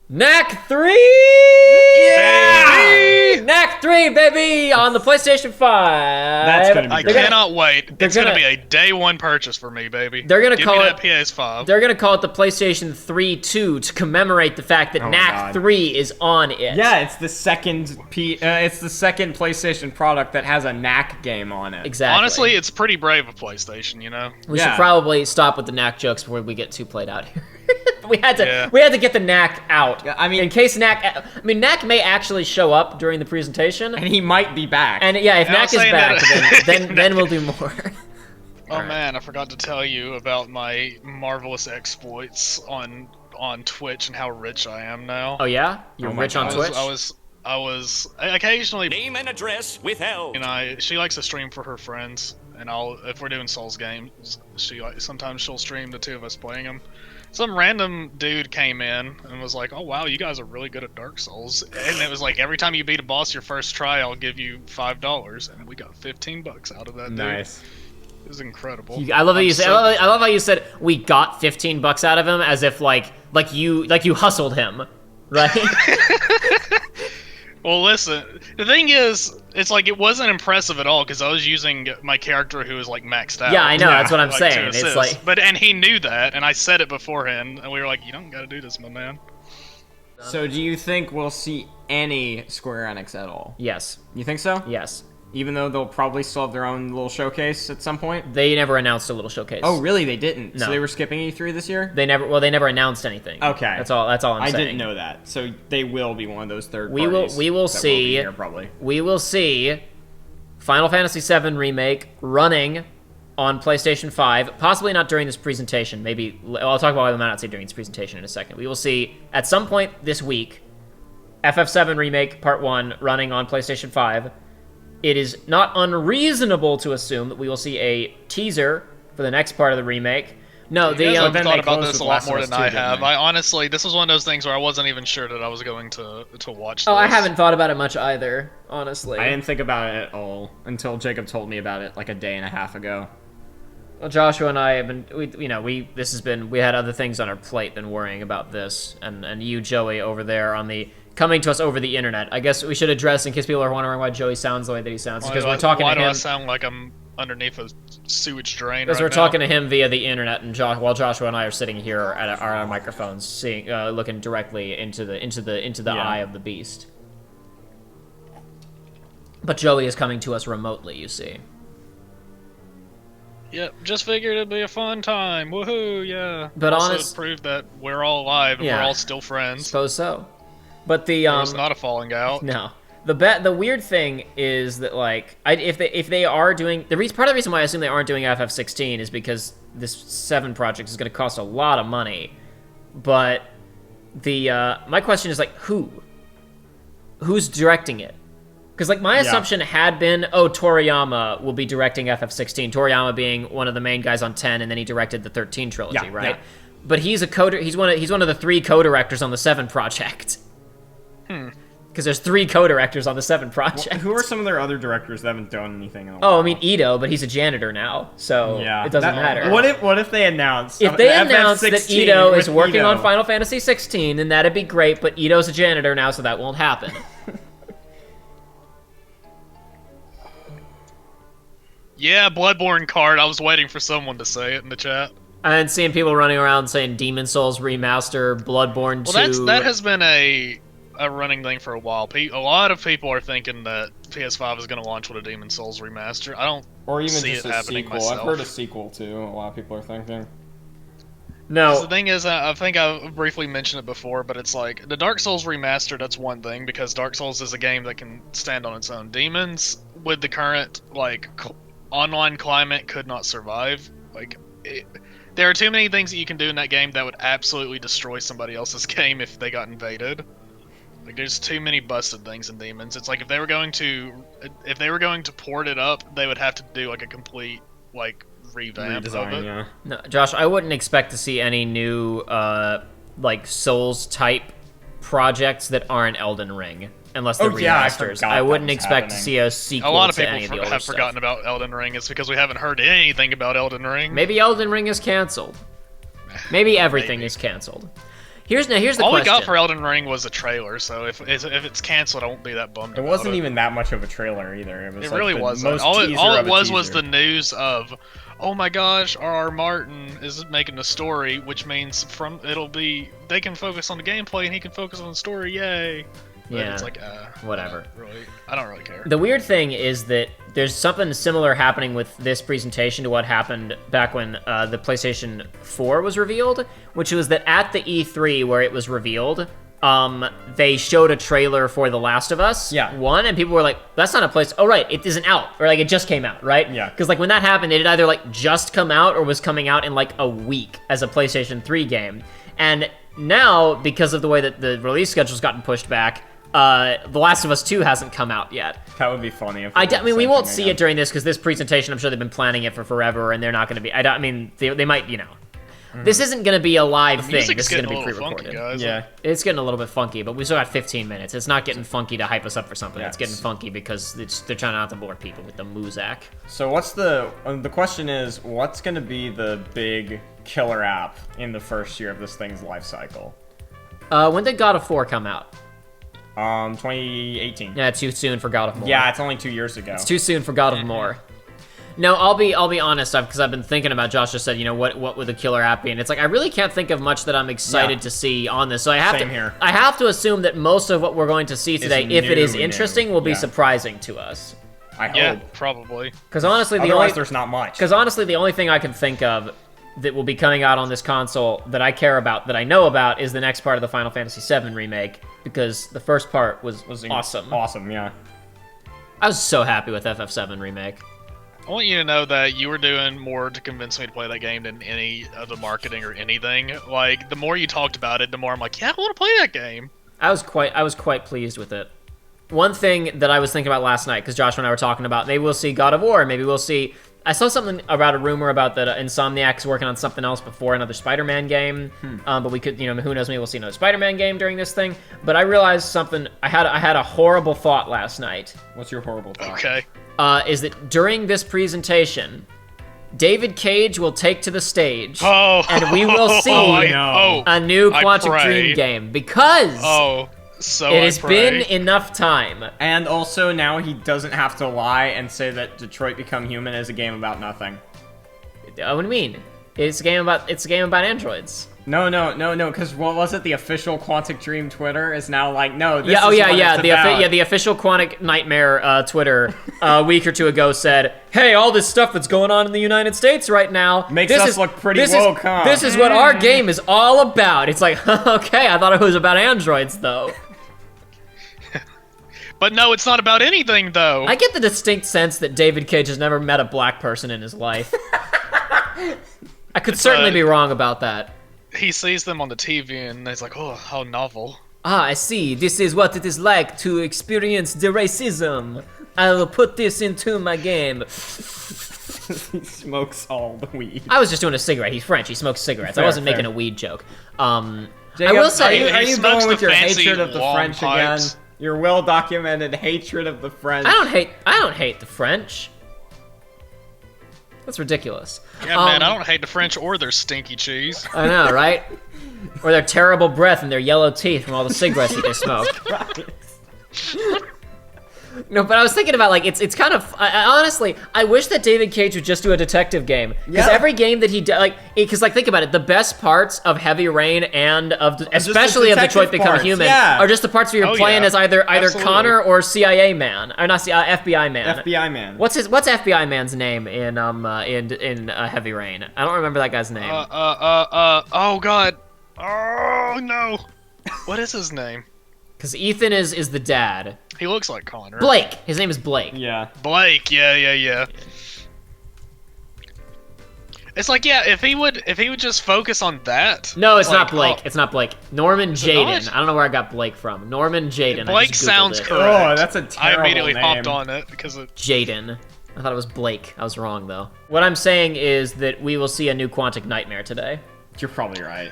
Knack 3! Yeah! Knack 3, baby! On the PlayStation 5. That's gonna be I great. cannot wait. It's gonna be a day one purchase for me, baby. They're gonna Give call me it that PS5. They're gonna call it the PlayStation 3 2 to commemorate the fact that Oh my Knack God. 3 is on it. Yeah, it's the second PlayStation product that has a Knack game on it. Exactly. Honestly, it's pretty brave of PlayStation, you know? we Yeah. should probably stop with the Knack jokes before we get too played out here. we had to get the Knack out. Yeah, I mean- in case Knack may actually show up during the presentation. And he might be back. And yeah, if And I Knack was is saying back, that- then we'll do more. Oh man, I forgot to tell you about my marvelous exploits on Twitch and how rich I am now. Oh yeah, you're Oh my rich on God. Twitch. I was occasionally. Name and address withheld. And she likes to stream for her friends, and if we're doing Souls games, sometimes she'll stream the two of us playing them. Some random dude came in and was like, "Oh wow, you guys are really good at Dark Souls," and it was like every time you beat a boss your first try, I'll give you $5, and we got $15 out of that. Nice. Dude. It was incredible. I love how you said. I love how you said we got $15 out of him, as if like you hustled him, right? Well, listen, the thing is, it's like it wasn't impressive at all because I was using my character who was like maxed out. Yeah, I know. That's what I'm like, saying. to It's assist. like, and he knew that, and I said it beforehand, and we were like, "You don't got to do this, my man." So do you think we'll see any Square Enix at all? yes, You think so? yes. Even though they'll probably still have their own little showcase at some point? They never announced a little showcase. Oh, really? They didn't? No. So they were skipping E3 this year? They never announced anything. Okay. That's all I'm I saying. didn't know that. So they will be one of those third We will parties that will be see. here, probably. We will see Final Fantasy VII Remake running on PlayStation 5, possibly not during this presentation. Maybe I'll talk about why they might not say during this presentation in a second. We will see at some point this week FF7 Remake Part 1 running on PlayStation 5. It is not unreasonable to assume that we will see a teaser for the next part of the remake. No, You guys have then thought they about closed this with a lot Last of more Us than 2, I didn't have. they? I honestly, this was one of those things where I wasn't even sure that I was going to watch this. Oh, I haven't thought about it much either, honestly. I didn't think about it at all until Jacob told me about it like a day and a half ago. Well, Joshua and I have been, we had other things on our plate than worrying about this, and you, Joey, over there on the coming to us over the internet. I guess we should address, in case people are wondering why Joey sounds the way that he sounds, because we're talking Why to do I him. sound like I'm underneath a sewage drain? Because right we're now? talking to him via the internet, and while Joshua and I are sitting here at our microphones, seeing, looking directly into the Yeah. eye of the beast. But Joey is coming to us remotely, you see. Yep, just figured it'd be a fun time. Woohoo, yeah. But also proved that we're all alive and Yeah. we're all still friends. Suppose so. But the It was not a falling out. No. The weird thing is that, like, if they are doing part of the reason why I assume they aren't doing FF16 is because this 7 project is going to cost a lot of money. But my question is, like, who's directing it? Because, like, my assumption had been, Toriyama will be directing FF16. Toriyama being one of the main guys on 10, and then he directed the 13 trilogy, right? Yeah. But he's he's one of the 3 co-directors on the 7 project. Because there's 3 co-directors on the 7 project. Who are some of their other directors that haven't done anything in a while? Oh, I mean Ito, but he's a janitor now, so it doesn't matter. What if they announce? If they announce that FF16 Ito is with working Ito? on Final Fantasy 16, then that'd be great, but Ito's a janitor now, so that won't happen. Yeah, Bloodborne card. I was waiting for someone to say it in the chat. And seeing people running around saying Demon Souls Remaster, Bloodborne 2... Well, that has been a running thing for a while. A lot of people are thinking that PS5 is going to launch with a Demon Souls remaster. I don't Or even see just it a happening sequel. myself. I've heard a sequel too. A lot of people are thinking. No. The thing is, I think I briefly mentioned it before, but it's like, the Dark Souls remaster, that's one thing, because Dark Souls is a game that can stand on its own. Demons, with the current, like, online climate, could not survive. Like, there are too many things that you can do in that game that would absolutely destroy somebody else's game if they got invaded. Like, there's too many busted things in Demons. It's like, if they were going to port it up, they would have to do, like, a complete, like, revamp of Redesign, it. yeah. No, Josh, I wouldn't expect to see any new, like, Souls-type projects that aren't Elden Ring. Unless they're remasters. forgot I that wouldn't was expect to happening. see a sequel A lot of to any of the people older have stuff. forgotten about Elden Ring. It's because we haven't heard anything about Elden Ring. Maybe Elden Ring is canceled. Maybe everything Maybe. is canceled. Here's the All question. we got for Elden Ring was a trailer, so if it's canceled, I won't be that bummed. It wasn't even that much of a trailer either. It was It like really the wasn't. most All teaser it of a was teaser. the news of, oh my gosh, R.R. Martin is making a story, which means they can focus on the gameplay and he can focus on the story. Yay! But Yeah. it's like, whatever. I don't really care. The weird thing is that there's something similar happening with this presentation to what happened back when the PlayStation 4 was revealed, which was that at the E3 where it was revealed, they showed a trailer for The Last of Us 1, and people were like, that's not a place. Oh, right, it isn't out. Or like, it just came out, right? Yeah. Because like when that happened, it had either like just come out or was coming out in like a week as a PlayStation 3 game. And now, because of the way that the release schedule's gotten pushed back, The Last of Us 2 hasn't come out yet. That would be funny. If I mean, we won't see it during this because this presentation, I'm sure they've been planning it for forever, and they're not going to be. I mean, they might, you know. This isn't going to be a live thing. This is going to be pre-recorded. Guys. Yeah. It's getting a little bit funky, but we still got 15 minutes. It's not getting funky to hype us up for something. Yeah, it's getting funky because they're trying not to bore people with the Muzak. So what's the question is, what's going to be the big killer app in the first year of this thing's life cycle? When did God of 4 come out? 2018. Yeah, too soon for God of War. Yeah, it's only 2 years ago. It's too soon for God of War. No, I'll be honest, because I've been thinking about. Josh just said, you know, what would the killer app be? And it's like I really can't think of much that I'm excited to see on this. So I have Same here. I have to assume that most of what we're going to see today, if it is new. interesting, will be Yeah. surprising to us. I hope. Yeah, probably. Because honestly, Otherwise, there's not much. Because honestly, the only thing I can think of that will be coming out on this console that I care about, that I know about, is the next part of the Final Fantasy VII remake. Because the first part was awesome. Awesome, yeah. I was so happy with FF7 remake. I want you to know that you were doing more to convince me to play that game than any of the marketing or anything. Like, the more you talked about it, the more I'm like, yeah, I want to play that game. I was quite pleased with it. One thing that I was thinking about last night, because Josh and I were talking about, maybe we'll see God of War, maybe we'll see. I saw something about a rumor about that Insomniac's working on something else before another Spider-Man game. But we could, you know, who knows? Maybe we'll see another Spider-Man game during this thing. But I realized something. I had a horrible thought last night. What's your horrible thought? Okay. Is that during this presentation, David Cage will take to the stage, and we will see a new Quantic Dream game because it has been enough time. And also now he doesn't have to lie and say that Detroit Become Human is a game about nothing. What do you mean? It's a game about androids. No, because what was it? The official Quantic Dream Twitter is now like, no, this Yeah, is what it's about. the official Quantic Nightmare Twitter a week or two ago said, "Hey, all this stuff that's going on in the United States right now Makes us look pretty woke, huh? This is what our game is all about." It's like, okay, I thought it was about androids though. But no, it's not about anything, though. I get the distinct sense that David Cage has never met a black person in his life. I could certainly be wrong about that. He sees them on the TV and he's like, oh, how novel. Ah, I see. This is what it is like to experience the racism. I will put this into my game. He smokes all the weed. I was just doing a cigarette. He's French. He smokes cigarettes. I wasn't making a weed joke. Jacob, I will say, are you smokes going with the your fancy hatred of the long French pipes. again? Your well-documented hatred of the French. I don't hate the French. That's ridiculous. Yeah, man, I don't hate the French or their stinky cheese. I know, right? Or their terrible breath and their yellow teeth from all the cigarettes that they smoke. No, but I was thinking about, like, it's kind of, honestly, I wish that David Cage would just do a detective game. Because every game that he does, like, because, like, think about it, the best parts of Heavy Rain and especially of Detroit Become Human are just the parts where you're playing as either Connor or CIA man. Or not FBI man. FBI man. What's FBI man's name in Heavy Rain? I don't remember that guy's name. Oh, God. Oh, no. What is his name? Because Ethan is the dad. He looks like Connor. Blake. His name is Blake. Yeah. Blake. Yeah. It's like, yeah, if he would just focus on that. No, it's like, not Blake. It's not Blake. Norman Jaden. not? I don't know where I got Blake from. Norman Jaden. Blake I just Googled sounds it. correct. Oh, that's a I terrible immediately name. hopped on it because of Jaden. I thought it was Blake. I was wrong though. What I'm saying is that we will see a new Quantic Nightmare today. You're probably right.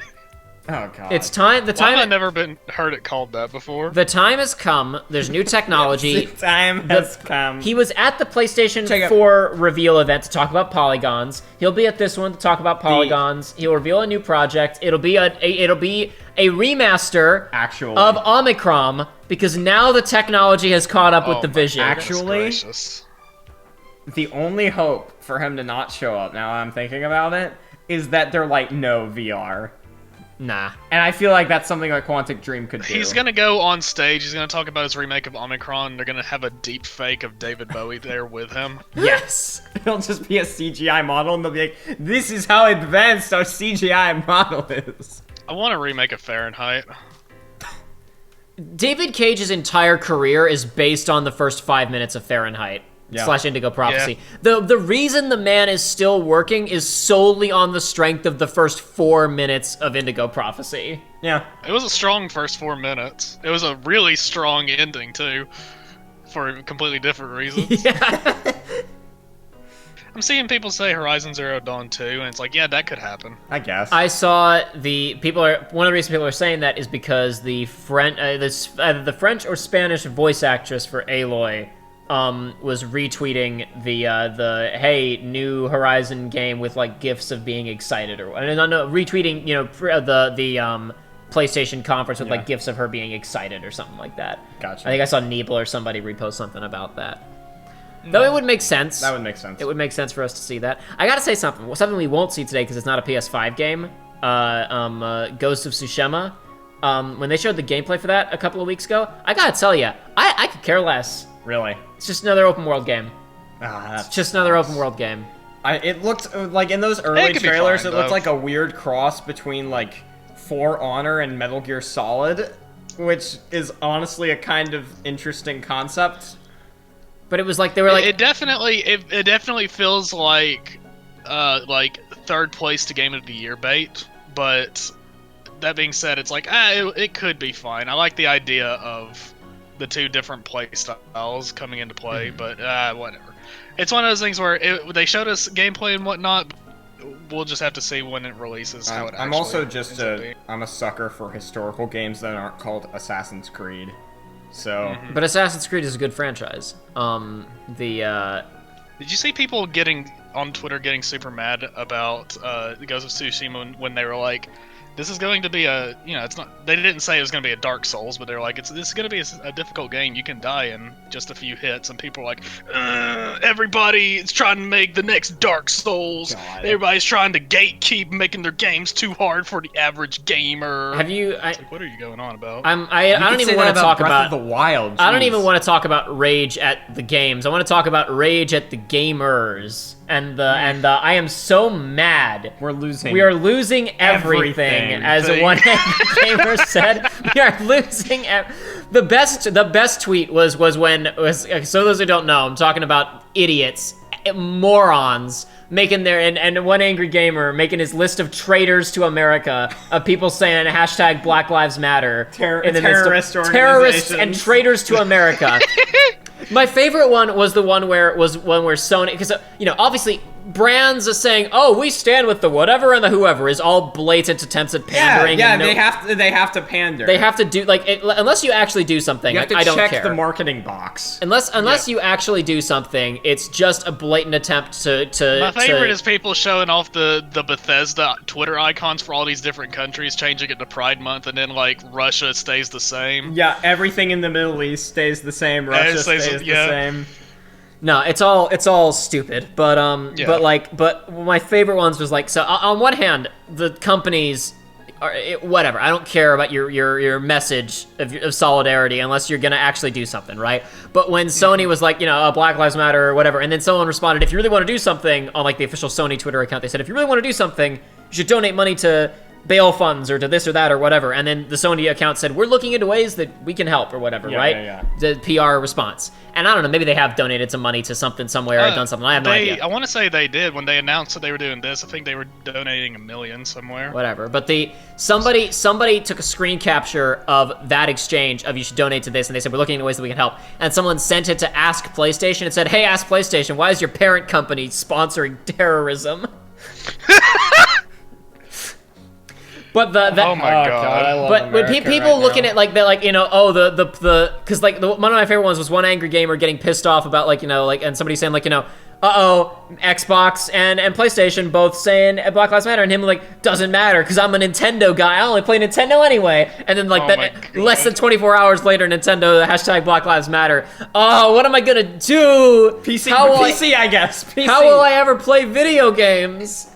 Oh god. It's time. The Why have I time. never been heard it called that before? The time has come. There's new technology. The time has come. He was at the PlayStation Check it. 4 reveal event to talk about polygons. He'll be at this one to talk about polygons. He'll reveal a new project. It'll be a remaster Actually. of Omicron because now the technology has caught up with Oh the my vision. goodness Actually- gracious. The only hope for him to not show up, now I'm thinking about it, is that they're like, no VR. Nah. And I feel like that's something like Quantic Dream could do. He's gonna go on stage. He's gonna talk about his remake of Omicron. They're gonna have a deep fake of David Bowie there with him. Yes. It'll just be a CGI model, and they'll be like, this is how advanced our CGI model is. I want a remake of Fahrenheit. David Cage's entire career is based on the first 5 minutes of Fahrenheit. Yeah. / Indigo Prophecy. The reason the man is still working is solely on the strength of the first 4 minutes of Indigo Prophecy. Yeah. It was a strong first 4 minutes. It was a really strong ending too, for completely different reasons. Yeah. I'm seeing people say Horizon Zero Dawn 2, and it's like, yeah, that could happen. I guess. I saw one of the reasons people are saying that is because the either the French or Spanish voice actress for Aloy was retweeting the hey, new Horizon game with like gifs of being excited or no, retweeting the PlayStation conference with like gifs of her being excited or something like that. Gotcha. I think I saw Neeble or somebody repost something about that. Though it would make sense. That would make sense. It would make sense for us to see that. I gotta say something we won't see today because it's not a PS5 game. Ghost of Tsushima. When they showed the gameplay for that a couple of weeks ago, I gotta tell you, I could care less. Really? It's just another open world game. That's Just another open world game. It looked like in those early could be trailers, fine, it looked though. like a weird cross between like For Honor and Metal Gear Solid, which is honestly a kind of interesting concept. But it was like they were like It definitely feels like third place to Game of the Year bait. But that being said, it's like it could be fine. I like the idea of the two different play styles coming into play, but whatever. It's one of those things where they showed us gameplay and whatnot. We'll just have to see when it releases how it I'm actually also just ends up being. I'm a sucker for historical games that aren't called Assassin's Creed. So But Assassin's Creed is a good franchise. Did you see people getting on Twitter getting super mad about the Ghost of Tsushima when they were like, this is going to be it's not, they didn't say it was going to be a Dark Souls, but they were like, this is going to be a difficult game. You can die in just a few hits, and people are like, everybody is trying to make the next Dark Souls. God. Everybody's trying to gatekeep making their games too hard for the average gamer. have you? Like, what are you going on about? I don't even want to talk about Breath of the Wild. I don't even jeez. want to talk about rage at the games. I want to talk about rage at the gamers. And I am so mad. We're losing. We are losing everything, as one gamer said. We are losing the best tweet was when so those who don't know, I'm talking about idiots, morons making their and one angry gamer making his list of traitors to America of people saying hashtag Black Lives Matter in the midst of terrorists and traitors to America. My favorite one was the one where Sony, because obviously brands are saying, "Oh, we stand with the whatever and the whoever," is all blatant attempts at pandering. Yeah, and they have to pander. they have to do unless you actually do something. You have to I don't check care. the marketing box. Unless you actually do something, it's just a blatant attempt to. My favorite is people showing off the Bethesda Twitter icons for all these different countries, changing it to Pride Month, and then like Russia stays the same. Yeah, everything in the Middle East stays the same. Russia stays the same. No, it's all stupid. But but my favorite ones was like, so on one hand, the companies are whatever. I don't care about your message of solidarity unless you're gonna actually do something, right? But when Sony was like, Black Lives Matter or whatever, and then someone responded, if you really want to do something on like the official Sony Twitter account, they said, if you really want to do something, you should donate money to bail funds or to this or that or whatever. And then the Sony account said, we're looking into ways that we can help or whatever, right? Yeah. The PR response. And I don't know, maybe they have donated some money to something somewhere or done something. I have no idea. I want to say they did when they announced that they were doing this. I think they were donating $1 million somewhere. Whatever. But somebody took a screen capture of that exchange of you should donate to this, and they said, we're looking into ways that we can help. And someone sent it to Ask PlayStation and said, hey, Ask PlayStation, why is your parent company sponsoring terrorism? But the Oh my I god. love but when America people right looking now. at like that, like oh the because like one of my favorite ones was one angry gamer getting pissed off about like like and somebody saying like Xbox and PlayStation both saying Black Lives Matter, and him like doesn't matter because I'm a Nintendo guy, I only play Nintendo anyway, and then like Oh my that God. less than 24 hours later, Nintendo the hashtag Black Lives Matter. Oh, what am I gonna do? PC, How will PC, I guess. PC. How will I ever play video games?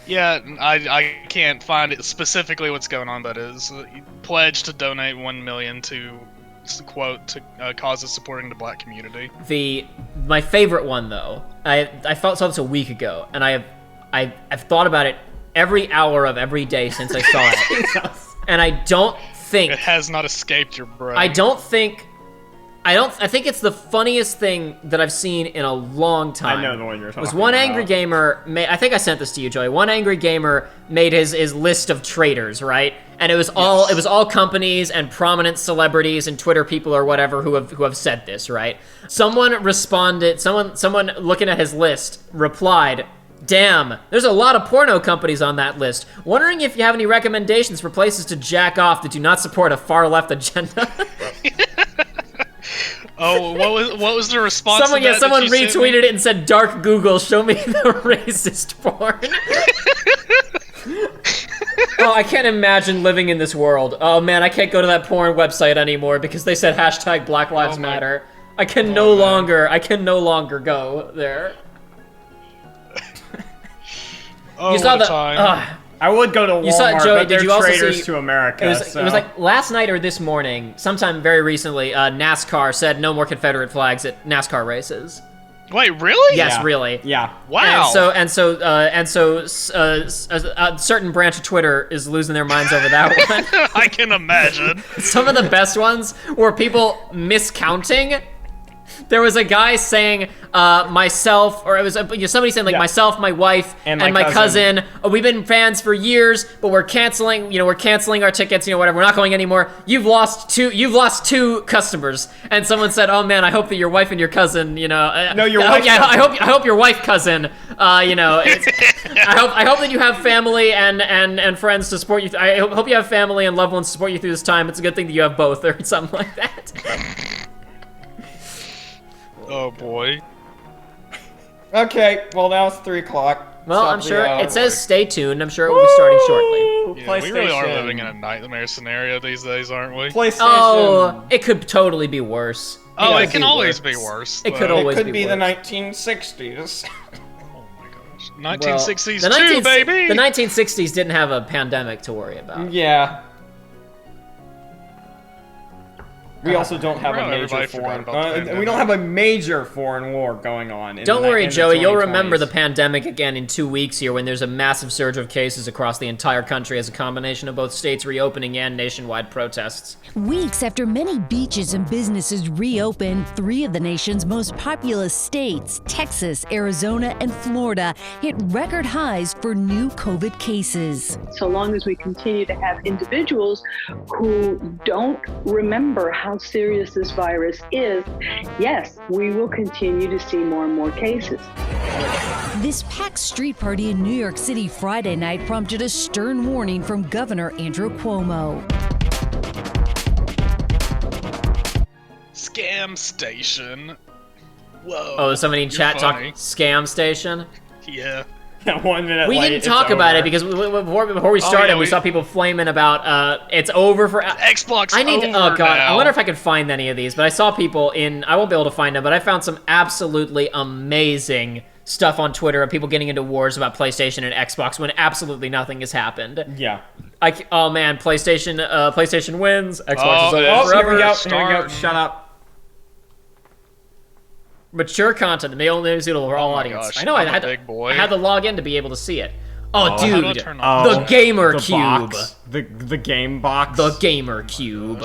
Yeah, I can't find it specifically what's going on, but is pledged to donate 1 million to quote to causes supporting the black community. My favorite one though, I saw this a week ago, and I've thought about it every hour of every day since I saw it, and I don't think It has not escaped your brain. I think it's the funniest thing that I've seen in a long time. I know the one you're talking Was one about. angry gamer I think I sent this to you, Joey. One angry gamer made his list of traitors, right? And it was all companies and prominent celebrities and Twitter people or whatever who have said this, right? Someone responded, someone looking at his list replied, "Damn, there's a lot of porno companies on that list. Wondering if you have any recommendations for places to jack off that do not support a far left agenda." Oh, what was the response? Someone to that someone that you sent me? retweeted it and said, "Dark Google, show me the racist porn." Oh, I can't imagine living in this world. Oh man, I can't go to that porn website anymore because they said hashtag Black Lives Oh my- Matter. I can no longer go there. Oh, You saw what a the time. I would go to Walmart, You saw it, Joey, but they're did you also traitors see- to America. It was so. like last night or this morning, sometime very recently, NASCAR said no more Confederate flags at NASCAR races. Wait, really? Yes, Yeah. really. Yeah. Wow. And so a certain branch of Twitter is losing their minds over that one. I can imagine. Some of the best ones were people miscounting. There was a guy saying myself, or it was somebody saying like Yeah. myself, my wife, And and my my cousin. We've been fans for years, but we're canceling our tickets. Whatever. We're not going anymore. You've lost two customers. And someone said, "Oh man, I hope that your wife and your cousin, No, your I hope- wife's yeah, cousin. I hope your wife cousin, I hope that you have family and friends to support you. I hope you have family and loved ones to support you through this time. It's a good thing that you have both, or something like that." Oh boy. Okay, well now it's 3 o'clock. Well, So, I'm sure yeah. it says stay tuned. I'm sure it will be starting shortly. Yeah, we really are PlayStation. living in a nightmare scenario these days, aren't we? PlayStation. Oh, it could totally be worse. Oh, Yeah, it can it always works. be worse. It could though. always it could be be the worse. 1960s. Oh my gosh. Well, 1960s the too, baby. The 1960s didn't have a pandemic to worry about. Yeah. We also don't have Well, a major everybody forgot foreign. about the we pandemic. don't have a major foreign war going on. In Don't the, worry, in the Joey. You'll remember 2020s. the pandemic again in 2 weeks here when there's a massive surge of cases across the entire country as a combination of both states reopening and nationwide protests. Weeks after many beaches and businesses reopened, 3 of the nation's most populous states, Texas, Arizona, and Florida, hit record highs for new COVID cases. So long as we continue to have individuals who don't remember how serious this virus is, yes, we will continue to see more and more cases. This packed street party in New York City Friday night prompted a stern warning from Governor Andrew Cuomo. Scam station. Whoa. Oh, somebody in You're chat talk funny. scam station. Yeah. 1 minute We late, didn't it's talk about over. it because before we started, yeah, we we- saw people flaming about it's over for. Xbox. I need to. over Oh god, now. I wonder if I can find any of these. But I saw people in. I won't be able to find them, but I found some absolutely amazing stuff on Twitter of people getting into wars about PlayStation and Xbox when absolutely nothing has happened. Yeah. Oh man, PlayStation wins. Xbox Oh, is over yeah. Oh, here forever. we go. Here we go. Starting. Shut up. Mature content, the male news for all Oh my audience. gosh, I know. I'm I a had big boy. I had to log in to be able to see it. Oh, How do I dude, turn on the gamer the cube. box. The game box. The gamer cube.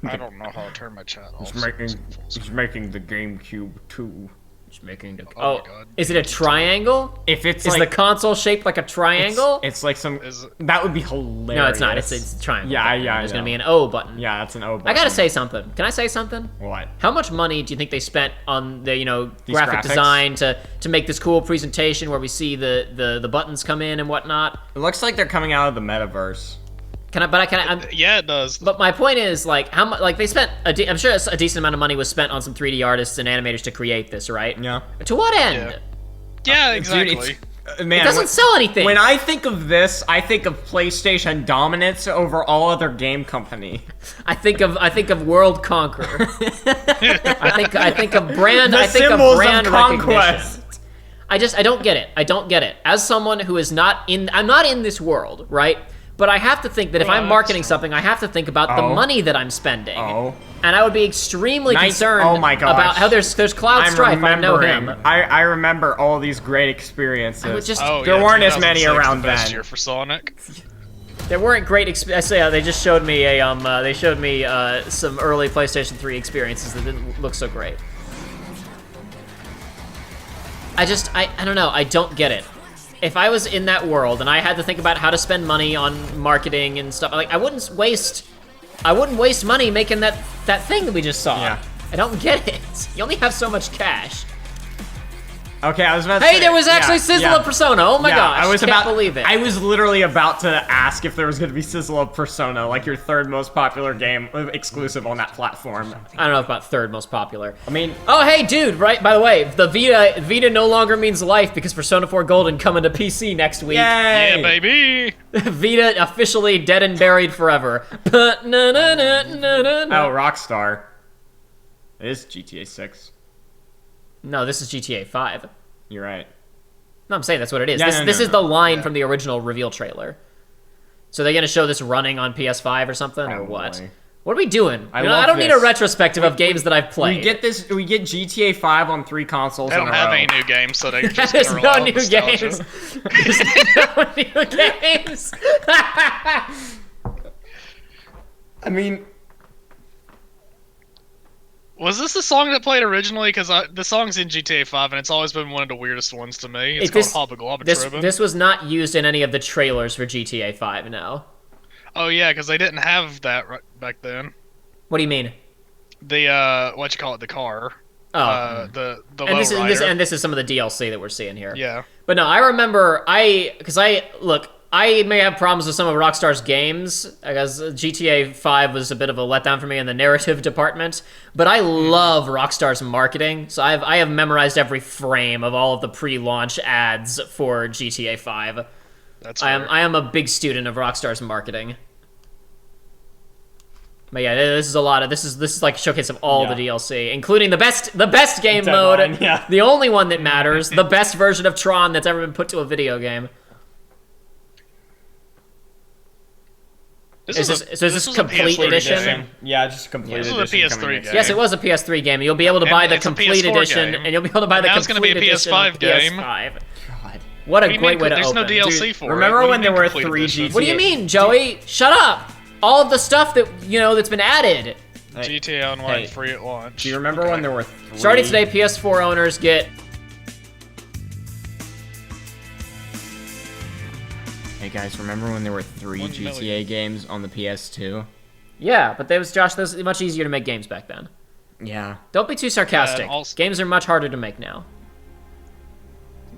I don't know how to turn my chat off. He's making the GameCube too. Just making the. Oh Oh, my God. is it a triangle? If it's Is like the console shaped like a triangle? it's like some Is it- that would be hilarious. No, it's not. It's a triangle. Yeah, button. yeah, There's I gonna know. be an O button. Yeah, that's an O. I gotta say something. Can I say something? What? How much money do you think they spent on the These graphic graphics? design to make this cool presentation where we see the buttons come in and whatnot? It looks like they're coming out of the metaverse. Yeah, it does. But my point is, like, how much? Like, they spent. I'm sure a decent amount of money was spent on some 3D artists and animators to create this, right? Yeah. To what end? Yeah, exactly. Dude, man, It doesn't sell anything. When I think of this, I think of PlayStation dominance over all other game company. I think of World Conqueror. I think of brand. The I think of symbols brand of recognition. conquest. I don't get it. I don't get it. As someone who is not in, I'm not in this world, right? But I have to think that if I'm marketing something, I have to think about the Oh. money that I'm spending. Oh. And I would be extremely Nice- concerned oh my gosh. about how there's Cloud Strife. I know him. I remember all these great experiences. I would just Oh, There yeah, weren't as many 2006, around the best then. year for Sonic. There weren't great. I say they just showed me they showed me some early PlayStation 3 experiences that didn't look so great. I don't know. I don't get it. If I was in that world and I had to think about how to spend money on marketing and stuff, like I wouldn't waste money making that thing that we just saw. Yeah. I don't get it. You only have so much cash. Okay, I was about to Hey, say, there was actually Sizzle of Persona. Oh my gosh, can't believe it. I was literally about to ask if there was going to be Sizzle of Persona, like your third most popular game exclusive on that platform. I don't know about third most popular. I mean, Oh, hey, dude, right, by the way, the Vita no longer means life because Persona 4 Golden coming to PC next week. yay! Yeah, baby. Vita officially dead and buried forever. Oh, Rockstar. It is GTA 6. No, this is GTA 5. You're right. No, I'm saying that's what it is. Yeah, This no, is the line yeah. from the original reveal trailer. So they're going to show this running on PS5 or something, or what? Probably. What are we doing? I I love don't need a this. retrospective of games that I've played. We get GTA 5 on 3 consoles They in don't a have row. any new games, so they're just There's gonna no rely on new nostalgia. games. There's no new games. I mean, Was this the song that played originally? Because the song's in GTA 5, and it's always been one of the weirdest ones to me. It's called Hobba Globba Tribbin'. This was not used in any of the trailers for GTA 5, no. Oh yeah, because they didn't have that back then. What do you mean? The what you call it, the car. Oh. The and this lowrider. is some of the DLC that we're seeing here. Yeah. But no, I remember I may have problems with some of Rockstar's games because GTA 5 was a bit of a letdown for me in the narrative department. But I love Rockstar's marketing, so I have memorized every frame of all of the pre-launch ads for GTA 5. That's I fair. am a big student of Rockstar's marketing. But yeah, this is a lot of this is like a showcase of all Yeah. the DLC, including the best game Deadline, mode, yeah. the only one that matters, the best version of Tron that's ever been put to a video game. Is this was complete PS3 edition? game. Yeah, just complete This edition. was a PS3 coming next game. Yes, it was a PS3 game. You'll be able to buy the it's a complete PS4 edition, game. and you'll be able to buy the Now it's gonna be complete a edition on PS5 game. PS5. God. What a What do you great mean, way to there's open. no DLC Dude, for it. remember What do when you there mean were complete 3 edition? GTA? what do you mean, Joey? Shut up! All of the stuff that's been added. GTA Online Hey, free at launch. Do you remember when there were 3? Starting today, PS4 owners get. Hey guys, remember when there were 3 1 GTA million. games on the PS2? Yeah, but that was much easier to make games back then. Yeah. Don't be too sarcastic. and also- Games are much harder to make now.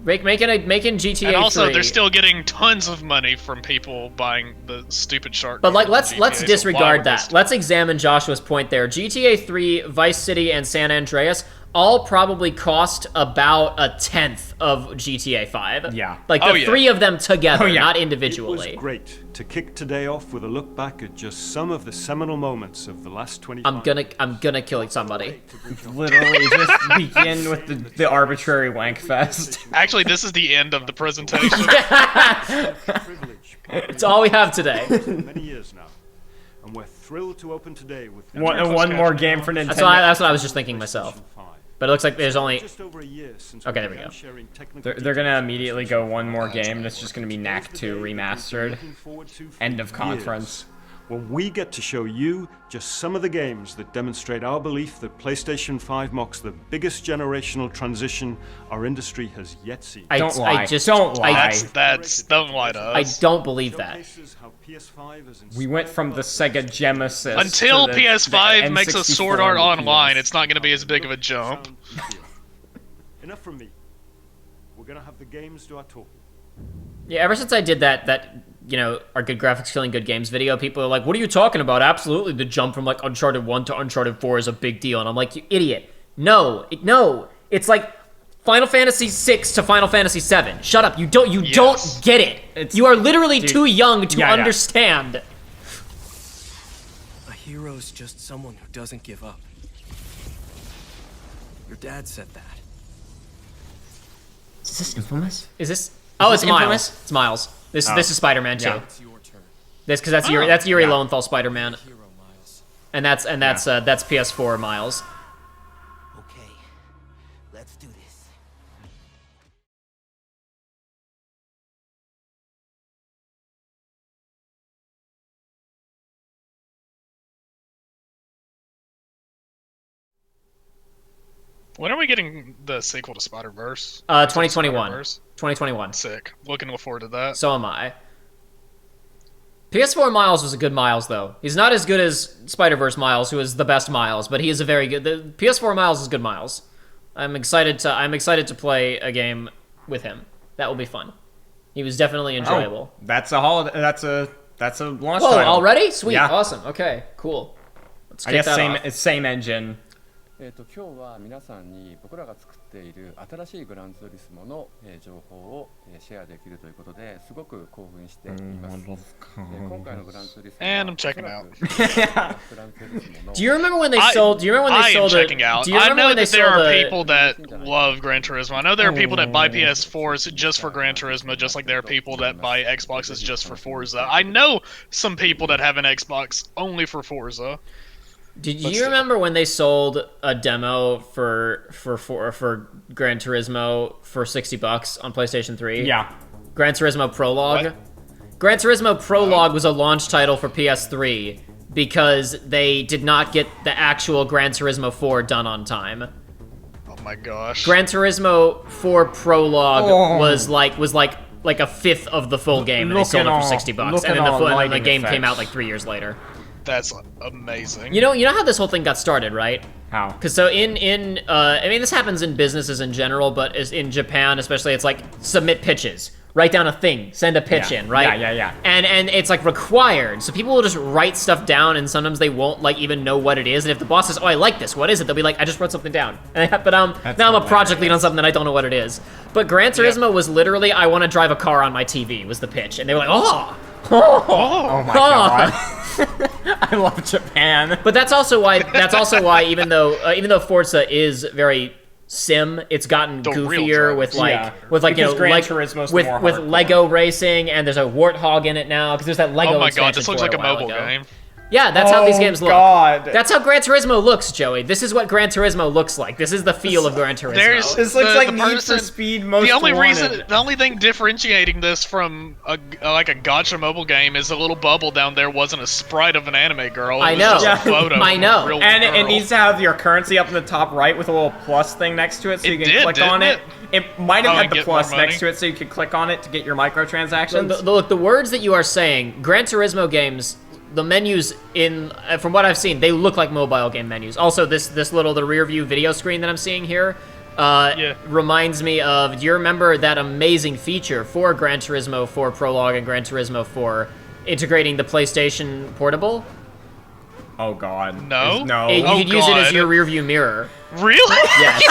Making GTA And also, 3. they're still getting tons of money from people buying the stupid shark. But like, cards let's in GTA, so why disregard would they that. still- Let's examine Joshua's point there. GTA 3, Vice City, and San Andreas all probably cost about a tenth of GTA 5. Yeah. Like the Oh, yeah. 3 of them together, Oh, yeah. not It individually. was great to kick today off with a look back at just some of the seminal moments of the last 25. I'm gonna kill somebody. Literally just begin with the arbitrary wank fest. Actually, this is the end of the presentation. privilege It's all we have today. for many years now, and we're thrilled to open today with One more game for Nintendo. That's what I was just thinking myself. But it looks like there's only. Just over a year since Okay, there we began go. sharing technical They're gonna details immediately go one more game, and it's just gonna be Knack 2 remastered. looking forward to for End of years. conference. when we get to show you just some of the games that demonstrate our belief that PlayStation 5 marks the biggest generational transition our industry has yet seen. Don't lie. Don't lie. Don't lie to I us. don't believe that. Showcases how PS5 has We went from the Sega Genesis Until to PS5 the makes a N64 Sword Art and the Online, PS. it's not going to be as big of a jump. sound you feel. Enough from me. We're gonna have the games do our talking. Yeah, ever since I did that our good graphics killing good games video, people are like, what are you talking about? Absolutely, the jump from like Uncharted 1 to Uncharted 4 is a big deal. And I'm like, you idiot. No. It's like Final Fantasy 6 to Final Fantasy 7. Shut up. You don't get it. You are literally too young to understand. A hero's just someone who doesn't give up. Your dad said that. Is this Infamous? Is this? Oh, it's Miles. Infamous? It's Miles. This is Spider-Man 2. Yeah. It's your turn. Because that's Yuri yeah. Lowenthal Spider-Man, Hero, Miles. and that's PS4 Miles. Okay, let's do this. When are we getting the sequel to Spider-Verse? 2021. Spider-Verse? 2021. Sick. Looking forward to that. So am I. PS4 Miles was a good Miles, though. He's not as good as Spider-Verse Miles, who is the best Miles, but he is a very good. The PS4 Miles is good Miles. I'm excited to play a game with him. That will be fun. He was definitely enjoyable. That's a holiday. That's a launch Whoa, title. already? Sweet, Yeah. awesome. Okay, cool. Let's I kick guess that off. same engine. 今日は皆さんに僕らが作っている新しいグランツーリスモの情報をシェアできるということですごく興奮しています。今回のグランツーリスモ And I'm checking out. Do you remember when they sold? Do you remember when they I am sold checking it? out. Do you I remember know when they that there sold are the? people that love Gran Turismo. I know there are people that buy PS4s just for Gran Turismo, just like there are people that buy Xboxes just for Forza. I know some people that have an Xbox only for Forza. Did you remember when they sold a demo for Gran Turismo for $60 on PlayStation 3? Yeah. Gran Turismo Prologue. What? Gran Turismo Prologue was a launch title for PS3 because they did not get the actual Gran Turismo 4 done on time. Oh my gosh. Gran Turismo 4 Prologue was like a fifth of the full game, and they sold it for $60, and then the game came out like 3 years later. That's amazing. You know how this whole thing got started, right? How? Because so I mean, this happens in businesses in general, but in Japan especially, it's like submit pitches, write down a thing, send a pitch in, right? Yeah. And it's like required, so people will just write stuff down, and sometimes they won't like even know what it is. And if the boss says, "Oh, I like this. What is it?" They'll be like, "I just wrote something down." But now I'm a project lead on something that I don't know what it is. But Gran Turismo was literally, "I want to drive a car on my TV," was the pitch, and they were like, "Oh." Oh my god. I love Japan. But that's also why even though Forza is very sim, it's gotten The real goofier drivers. with like Yeah. you know Gran Turismo's with more with hardcore. Lego racing, and there's a warthog in it now because there's that Lego. Oh my god, expansion this looks for like it a while mobile ago. game. Yeah, that's how these games look. God. That's how Gran Turismo looks, Joey. This is what Gran Turismo looks like. This is the feel of Gran Turismo. This looks like Need for Speed Most Wanted. The only thing differentiating this from a gacha mobile game is the little bubble down there wasn't a sprite of an anime girl. It I was know. just Yeah. a photo I of know. a real And it girl. needs to have your currency up in the top right with a little plus thing next to it so It you can did, click on didn't it. It might have Oh, had and the get plus more money? next to it so you could click on it to get your microtransactions. Look, the words that you are saying, Gran Turismo games, the menus from what I've seen, they look like mobile game menus. Also, the rear view video screen that I'm seeing here, reminds me of. Do you remember that amazing feature for Gran Turismo 4 Prologue and Gran Turismo 4 integrating the PlayStation Portable? Oh god. No? No. You Oh, could use it as God. your rear view mirror. Really? Yes.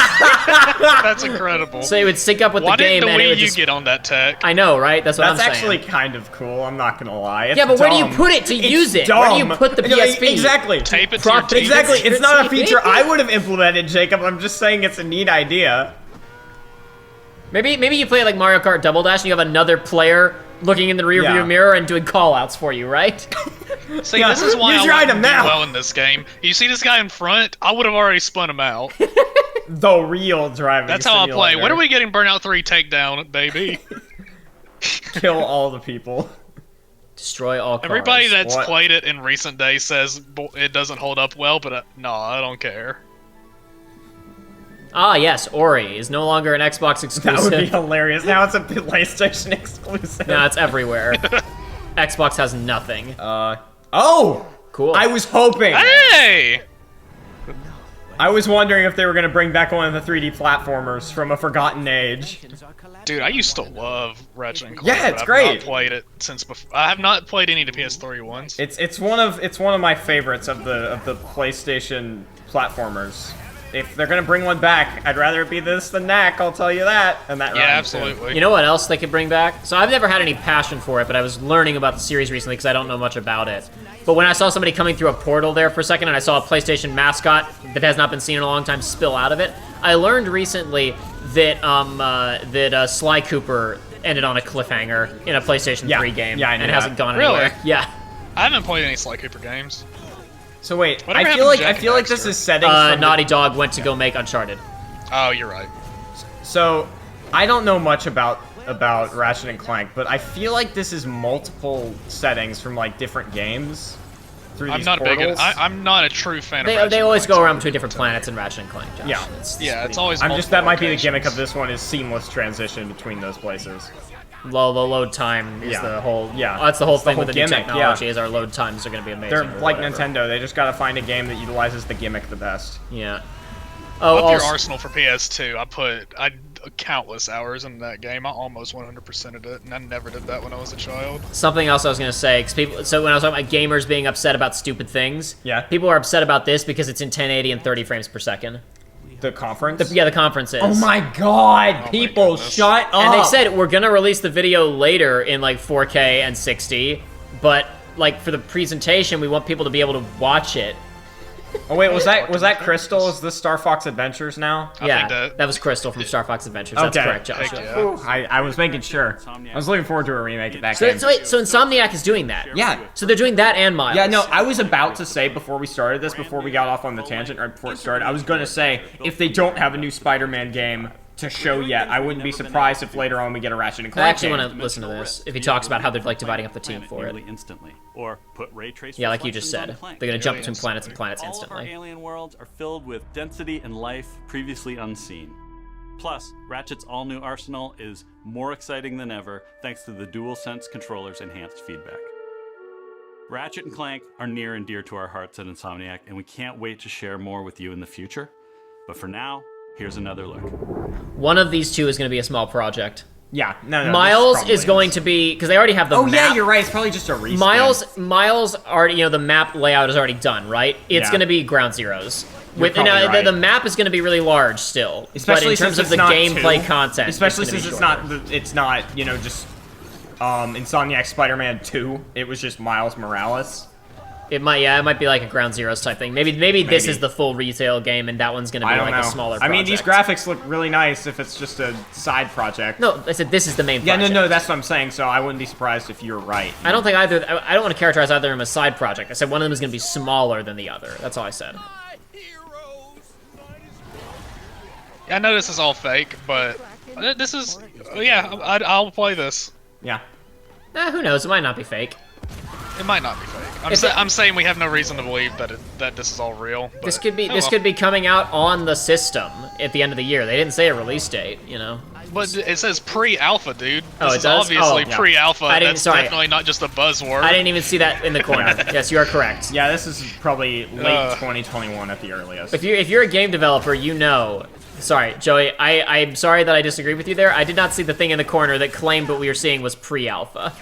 That's incredible. So it would sync up with Why the game, didn't and the it Wii would U just. get on that tech? I know, right? That's what That's I'm actually saying. kind of cool. I'm not gonna lie. It's Yeah, but where do you dumb. put it to It's use it? Dumb. Where do you put the No, PSP? Exactly. Tape it to your Prop it TV. Exactly. It's It's not a your feature TV. I would have implemented, Jacob. I'm just saying it's a neat idea. Maybe you play like Mario Kart Double Dash and you have another player looking in the rearview Yeah. mirror and doing call-outs for you, right? See, Yeah, this is why use I your wouldn't item do now. well in this game. You see this guy in front? I would have already spun him out. The real driving That's how I play. simulator. When are we getting Burnout 3 Takedown, baby? Kill all the people. Destroy all cars. Everybody that's What? played it in recent days says it doesn't hold up well, but no, I don't care. Ah, yes, Ori is no longer an Xbox That exclusive. would be hilarious. Now it's a PlayStation exclusive. No, it's everywhere. Xbox has nothing. Oh! Cool. I was hoping. Hey! I was wondering if they were going to bring back one of the 3D platformers from a forgotten age. Dude, I used to love Ratchet and Clank. Yeah, it's but I've great. not played it since before. I have not played any of the PS3 ones. It's one of my favorites of the PlayStation platformers. If they're gonna bring one back, I'd rather it be this than Knack, I'll tell you that. And that Yeah, rhymes, too. absolutely. You know what else they could bring back? So I've never had any passion for it, but I was learning about the series recently because I don't know much about it. But when I saw somebody coming through a portal there for a second and I saw a PlayStation mascot that has not been seen in a long time spill out of it, I learned recently that Sly Cooper ended on a cliffhanger in a PlayStation 3 game Yeah, I knew and that. hasn't gone Really? anywhere. Yeah. I haven't played any Sly Cooper games. So wait, Whatever I happened feel to like Jack and this Daxter? is settings from the- Naughty Dog went to go make Uncharted. Oh, you're right. So, I don't know much about Ratchet and Clank, but I feel like this is multiple settings from like different games through I'm these not portals. I'm not a true fan of Ratchet They and always Clank, go so- around between different planets in Ratchet and Clank, Josh. Yeah. Yeah, it's pretty always. I'm just that might be the multiple gimmick of locations. this one is seamless transition between those places. Low load time is Yeah. the whole. Yeah. That's the whole It's the thing with whole the new gimmick, technology. yeah. Is our load times are going to be amazing. They're or like whatever. Nintendo. They just gotta find a game that utilizes the gimmick the best. Yeah. Oh, Up your also, arsenal for PS2. I put countless hours in that game. I almost 100%ed it, and I never did that when I was a child. something else I was going to say. Cause people, so when I was talking about gamers being upset about stupid things, Yeah. people are upset about this because it's in 1080 and 30 frames per second. The conference? The conference is. Oh my god, people, goodness. shut up! And they said we're gonna release the video later in like 4K and 60, but like for the presentation, we want people to be able to watch it. Oh wait, was that Crystal? Is this Star Fox Adventures now? I Yeah, think that was Crystal from Star Fox Adventures. That's Okay. correct, Joshua. Heck yeah. I was making sure. I was looking forward to a remake of that So, game. so Insomniac is doing that. Yeah. So they're doing that and Miles. Yeah, no, I was about to say before we started this, before we got off on the tangent, or before it started, I was going to say, if they don't have a new Spider-Man game to show yet, I wouldn't be surprised if later on we get a Ratchet and I Clank actually game. want to listen to this if he talks about how they're like dividing up the team for it. Instantly, or put ray trace Yeah, like you just said, reflections on they're the gonna jump Really between planets and planets All of our instantly. alien worlds are filled with density and life previously unseen. Plus, Ratchet's all-new arsenal is more exciting than ever thanks to the DualSense controller's enhanced feedback. Ratchet and Clank are near and dear to our hearts at Insomniac, and we can't wait to share more with you in the future. But for now, here's another look. One of these two is going to be a small project. Yeah, no, Miles this is going to be because they already have the Oh map. yeah, you're right. It's probably just a reskin. Miles already, the map layout is already done, right? It's Yeah. going to be Ground Zeroes. You're probably right. The map is going to be really large still, Especially but in terms since of the it's not gameplay two. content, Especially gonna be since shorter. it's not just Insomniac Spider-Man 2. It was just Miles Morales. It might be like a Ground Zeroes type thing. Maybe this is the full retail game, and that one's going to be I don't like know. a smaller. I mean, these project. graphics look really nice if it's just a side project. No, I said this is the main. Yeah, project. no, that's what I'm saying. So I wouldn't be surprised if you're right. I don't think either. I don't want to characterize either of them as side project. I said one of them is going to be smaller than the other. That's all I said. Yeah, I know this is all fake, but this is. Yeah, I'll play this. Yeah. Who knows? It might not be fake. It might not be fake. I'm saying we have no reason to believe that this is all real. But, This could be oh this well. could be coming out on the system at the end of the year. They didn't say a release date, But it says pre-alpha, dude. Oh, This it is does? obviously Oh, yeah. pre-alpha. I didn't- That's sorry. definitely not just a buzzword. I didn't even see that in the corner. Yes, you are correct. Yeah, this is probably late 2021 at the earliest. If you're a game developer, you know. Sorry, Joey. I'm sorry that I disagree with you there. I did not see the thing in the corner that claimed what we were seeing was pre-alpha.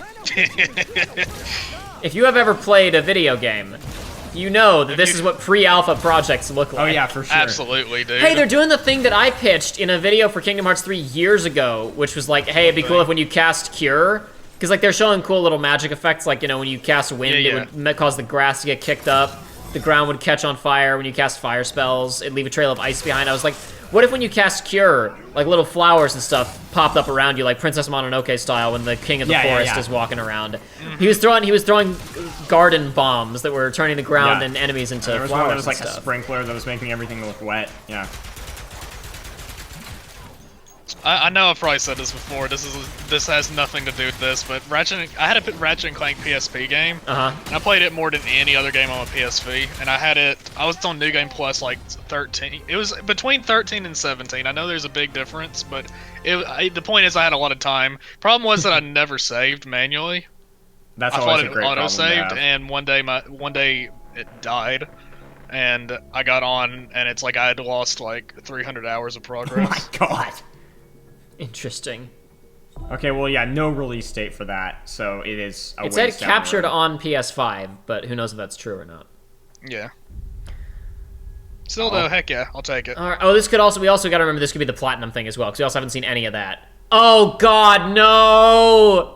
If you have ever played a video game, you know that this is what pre-alpha projects look like. Oh yeah, for sure. Absolutely, dude. Hey, they're doing the thing that I pitched in a video for Kingdom Hearts 3 years ago, which was like, hey, it'd be cool if when you cast Cure, because like they're showing cool little magic effects, like when you cast Wind, it would cause the grass to get kicked up, the ground would catch on fire. When you cast fire spells, it'd leave a trail of ice behind. I was like, what if when you cast Cure, like little flowers and stuff popped up around you, like Princess Mononoke style, when the King of the Forest is walking around? He was throwing garden bombs that were turning the ground and enemies into There was flowers one that was like and a stuff. sprinkler that was making everything look wet. Yeah. I know I've probably said this before. This has nothing to do with this, but I had a Ratchet and Clank PSP game. And I played it more than any other game on a PSP, and I was on New Game Plus like 13. It was between 13 and 17. I know there's a big difference, but the point is I had a lot of time. Problem was that I never saved manually. That's I always thought a it great problem to auto-saved, have. and one day it died. And I got on, and it's like I had lost like 300 hours of progress. Oh my god. Interesting. Okay, well, yeah, no release date for that, so it is a It said ways down the captured road. on PS5, but who knows if that's true or not. Yeah. Still though, heck yeah, I'll take it. All right. Oh, we also got to remember this could be the platinum thing as well, because we also haven't seen any of that. Oh god, no!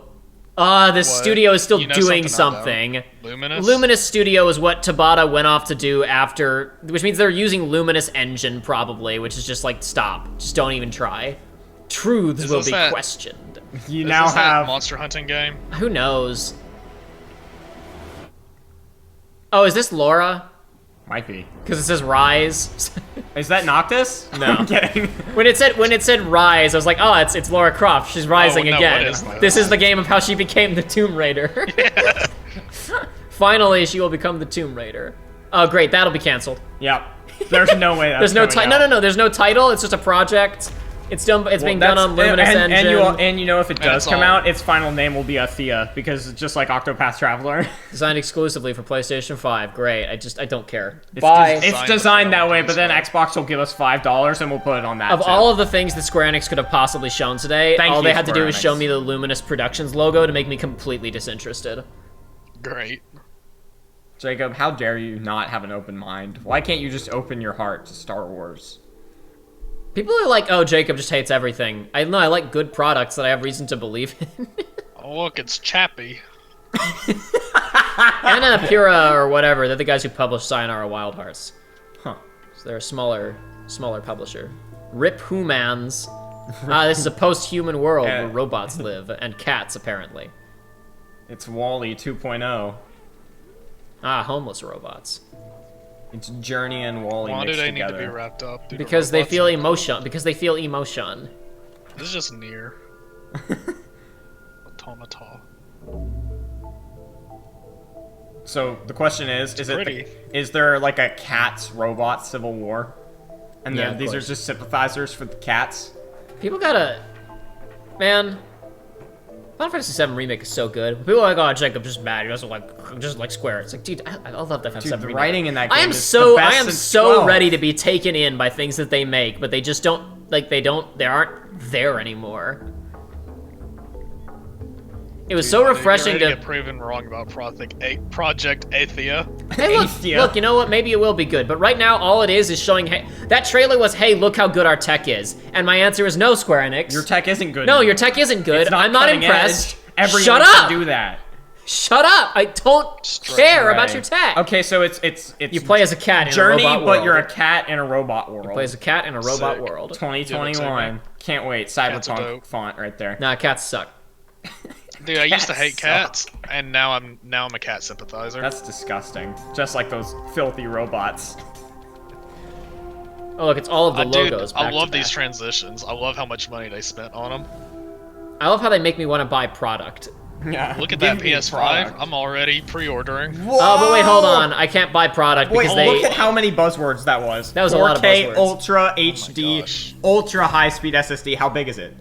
The studio is still You know doing something I something. Luminous? Luminous Studio is what Tabata went off to do after, which means they're using Luminous Engine probably, which is just like, stop. Just don't even try. Truths will this be that- questioned. You Is now this that have... monster hunting game. Who knows? Oh, is this Laura? Might be. Because it says Rise. Is that Noctis? No. I'm kidding. When it said Rise, I was like, oh, it's Laura Croft. She's rising no, again. what is this? This is the game of how she became the Tomb Raider. Finally, she will become the Tomb Raider. Oh, great, that'll be canceled. Yep. There's no way that's There's no coming title. out. No. There's no title. It's just a project. It's done. It's being done on Luminous Engine. And you know, if it does it's come all- out, its final name will be Athea, because it's just like Octopath Traveler. Designed exclusively for PlayStation 5. Great. I don't care. It's Bye. It's designed that way, but then Xbox will give us $5 and we'll put it on that. Of too. all of the things that Square Enix could have possibly shown today, Thank all you, they had to do Square was Enix. show me the Luminous Productions logo to make me completely disinterested. Great. Jacob, how dare you not have an open mind? Why can't you just open your heart to Star Wars? People are like, oh, Jacob just hates everything. I know, I like good products that I have reason to believe in. Oh, look, it's Chappie. Annapurna or whatever, they're the guys who publish Sayonara Wild Hearts. Huh. So they're a smaller publisher. Rip Humans. This is a post-human world where robots live, and cats, apparently. It's Wall-E 2.0. Homeless robots. It's Journey and Wall-E Why do mixed they together. need to be wrapped up? Due to Because they robots feel and- emotion. Because they feel emotion. This is just near. Automata. So the question is pretty. is there like a cats robot civil war? And Yeah, then of these are course. just sympathizers for the cats? People gotta... Man... Final Fantasy VII Remake is so good. People are like, oh, Jacob, just bad. He doesn't like Square. It's like, dude, I love that Dude, FF7 the Remake. writing in that I game am is so the best I am since so 12. ready to be taken in by things that they make, but they just don't they aren't there anymore. It was so refreshing You're ready to get proven wrong about Project Athea. Hey, look, you know what? Maybe it will be good. But right now, all it is showing, hey, that trailer was, hey, look how good our tech is. And my answer is no, Square Enix. Your tech isn't good. No, anymore. your tech isn't good. It's not I'm not cutting impressed. edge. Everyone Shut can up! do that. Shut up! I don't care about your tech. Okay, so it's You play as a cat in Journey, a robot but world. you're a cat in a robot world. You play as a cat in a robot Sick. world. 2021. Can't wait. Cats are Cyberpunk dope. font right there. Nah, cats suck. Dude, I used to hate Cats cats, and now I'm a cat sympathizer. That's disgusting. Just like those filthy robots. Oh, look, it's all of the Dude, logos. I back to love these back. transitions. I love how much money they spent on them. I love how they make me want to buy product. Yeah. Look at that Give me PS5. product. I'm already pre-ordering. Oh, but wait, hold on. I can't buy product Wait, because look they... at how many buzzwords that was. That was a 4K, lot of buzzwords. Ultra HD, gosh. Ultra high speed SSD. How big is it?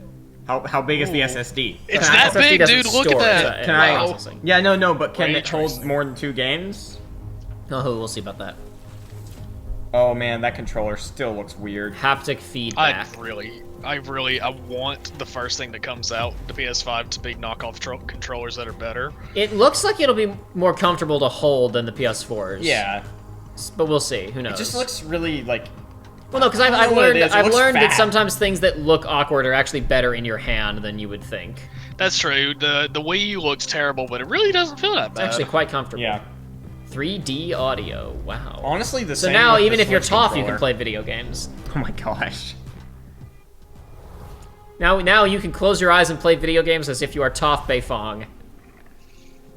How big is the SSD? It's Can I- that SSD big, doesn't dude. Look store, at that. so- Can I? Processing. Yeah, no, but can Ray it hold tracing. more than 2 games? Oh, we'll see about that. Oh man, that controller still looks weird. Haptic feedback. I want the first thing that comes out, the PS5, to be knockoff controllers that are better. It looks like it'll be more comfortable to hold than the PS4s. Yeah, But we'll see. Who knows? it just looks really like. Well, no, because I don't I've know what it learned is. It I've looks learned that fat. sometimes things that look awkward are actually better in your hand than you would think. That's true. The Wii U looks terrible, but it really doesn't feel that It's bad. actually quite comfortable. Yeah. 3D audio. Wow. Honestly, the So same now, with even the if you're Switch tough, you can controller. play video games. Oh my gosh. Now you can close your eyes and play video games as if you are Toph Beifong.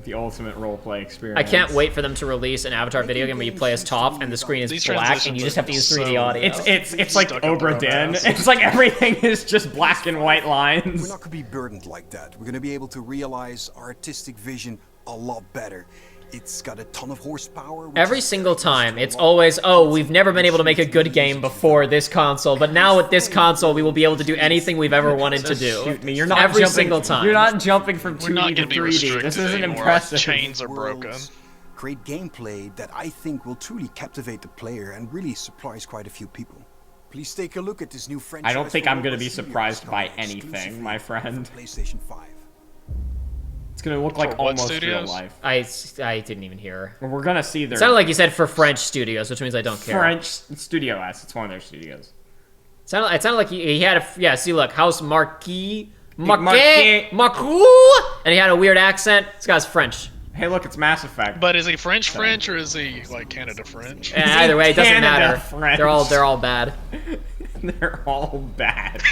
The ultimate roleplay experience. I can't wait for them to release an Avatar video game where you play as Toph and the screen is These black and you just have to use 3D audio. It's like Stuck up Obra their own Dinn. ass. It's like everything is just black and white We're lines. not gonna be burdened like that. We're gonna be able to realize our artistic vision a lot better. It's got a ton of horsepower. which Every is single very time, close it's to a lot always, of oh, we've never been able to make a good game before this console, but now with this console, we will be able to do anything we've ever wanted to do. Shoot me. You're not every jumping, single time. You're not jumping from We're not 2D to gonna be 3D. restricted This isn't anymore. impressive. Chains are broken. worlds. Great gameplay that I think will truly captivate the player and really surprise quite a few people. Please take a look at this new franchise. I don't think from I'm gonna Robot be Studios surprised by coming anything, exclusively my for friend. PlayStation 5. It's gonna look like For what almost real studios? life. I didn't even hear. We're gonna see their It sounded like you said for French studios, which means I don't care. French Studio S. It's one of their studios. It sounded like he had a, yeah, see, look, House Marquis, Marquis. Macron, and he had a weird accent. This guy's French. Hey, look, it's Mass Effect. But is he French or is he like Canada French? And either way, it doesn't Canada matter. French. They're all bad. They're all bad.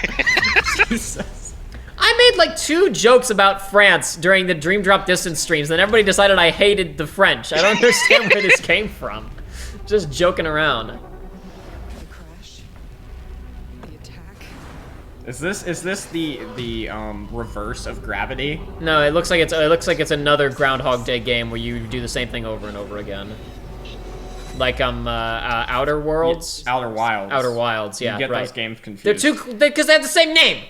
Jesus. I made like 2 jokes about France during the Dream Drop Distance streams, and everybody decided I hated the French. I don't understand where this came from. Just joking around. The crash. The attack. Is this the reverse of Gravity? No, it looks like it's another Groundhog Day game where you do the same thing over and over again. Like Outer Worlds. Outer Wilds. Outer Wilds, yeah, You get right. those games confused. They're too because they have the same name.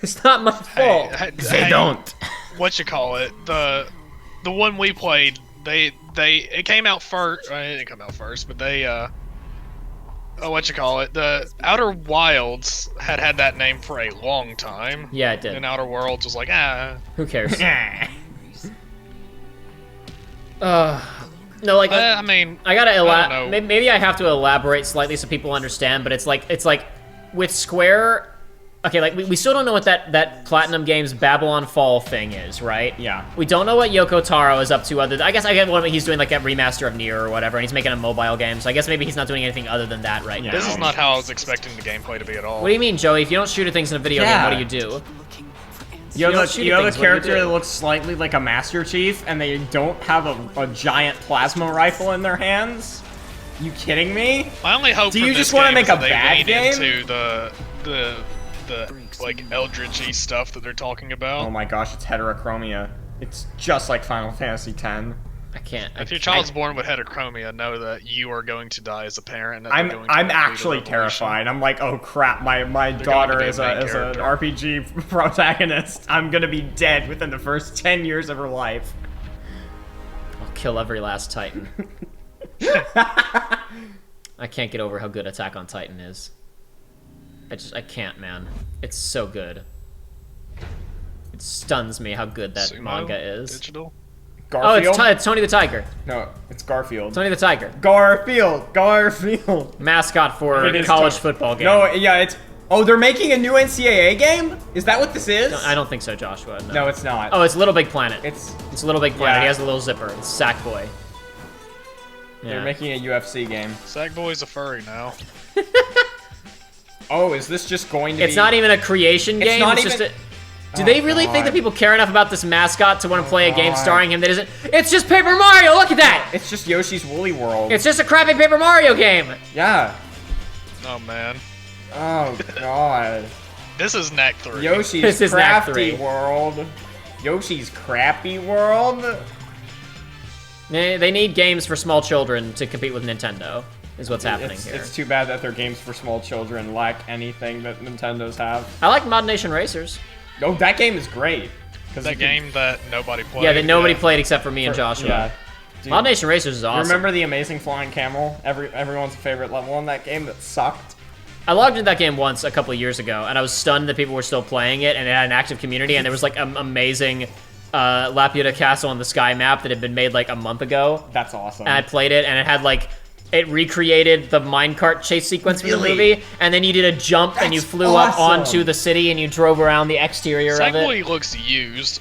It's not my fault. They don't. What you call it? The one we played. It came out first. It didn't come out first, but they what you call it? The Outer Wilds had that name for a long time. Yeah, it did. And Outer Worlds was like, Who cares? No, like I mean, I gotta I don't know. maybe I have to elaborate slightly so people understand. But it's like with Square. Okay, like we still don't know what that Platinum Games Babylon Fall thing is, right? Yeah. We don't know what Yoko Taro is up to. I get what he's doing, like a remaster of Nier or whatever, and he's making a mobile game. So I guess maybe he's not doing anything other than that right now. this is not how I was expecting the gameplay to be at all. What do you mean, Joey? If you don't shoot at things in a video game, what do you do? You don't have shoot a at things, what do you character do? that looks slightly like a Master Chief, and they don't have a giant plasma rifle in their hands? You kidding me? My only hope Do for you this just wanna game make is a that they bad lean game? into the like Eldritch-y stuff that they're talking about. Oh my gosh, it's heterochromia. It's just like Final Fantasy X. I can't. If your child's born with heterochromia, know that you are going to die as a parent. And that they're going to I'm complete a actually revolution. terrified. I'm like, oh crap, my going to daughter be a is main an character. RPG protagonist. I'm gonna be dead within the first 10 years of her life. I'll kill every last Titan. I can't get over how good Attack on Titan is. I can't, man. It's so good. It stuns me how good that Sumo manga is. Digital. Garfield? Oh, it's Tony the Tiger. No, it's Garfield. Tony the Tiger. Garfield. Mascot for It is college Tony. football game. No, yeah, it's... Oh, they're making a new NCAA game? Is that what this is? I don't think so, Joshua. No, No, it's not. Oh, it's Little Big Planet. It's Little Big Planet. Yeah. He has a little zipper. It's Sackboy. They're making a UFC game. Sackboy's a furry now. Oh, is this just going to be... It's not even a creation It's game. not It's even- just a... Do they really think that people care enough about this mascot to want to play a game starring him that isn't... It's just Paper Mario! Look at that! It's just Yoshi's Woolly World. It's just a crappy Paper Mario game! Yeah. Oh man, Oh, God. this is Knack 3. Yoshi's This is Knack Crafty 3. World. Yoshi's Crappy World? They need games for small children to compete with Nintendo, is what's happening here. It's too bad that their games for small children lack anything that Nintendo's have. I like Mod Nation Racers. Oh, that game is great. 'Cause That you can- game that nobody played. Yeah, that nobody played except for me and For- Joshua. yeah. Dude, Mod Nation Racers is awesome. Remember the Amazing Flying Camel? Everyone's favorite level in that game that sucked? I logged into that game once a couple of years ago, and I was stunned that people were still playing it, and it had an active community, and there was like an amazing Laputa Castle on the Sky map that had been made like a month ago. That's awesome. And I played it, and it had like, it recreated the minecart chase sequence from the Really? movie, and then you did a jump and you That's flew up awesome. onto the city and you drove around the exterior of it. Sackboy looks used.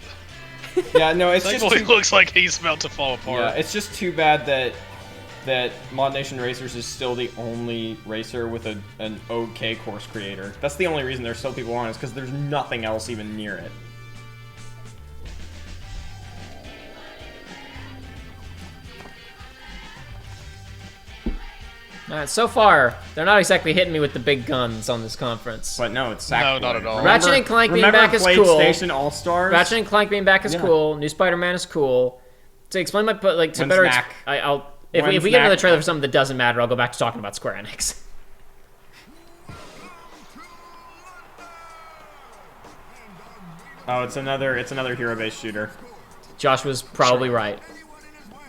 Yeah, no, it's just Sackboy too, looks like he's about to fall apart. yeah, it's just too bad that Mod Nation Racers is still the only racer with an OK course creator. That's the only reason there's still people on it, is because there's nothing else even near it. All right, so far, they're not exactly hitting me with the big guns on this conference. But no, it's No, Sackboy. not at all. Ratchet and Clank being remember back is cool. PlayStation All-Stars? Ratchet and Clank being back is Yeah. cool. New Spider-Man is cool. To explain my to When's better, Knack? I'll if When's we get another Knack? trailer for something that doesn't matter, I'll go back to talking about Square Enix. Oh, it's another hero-based shooter. Josh was probably right.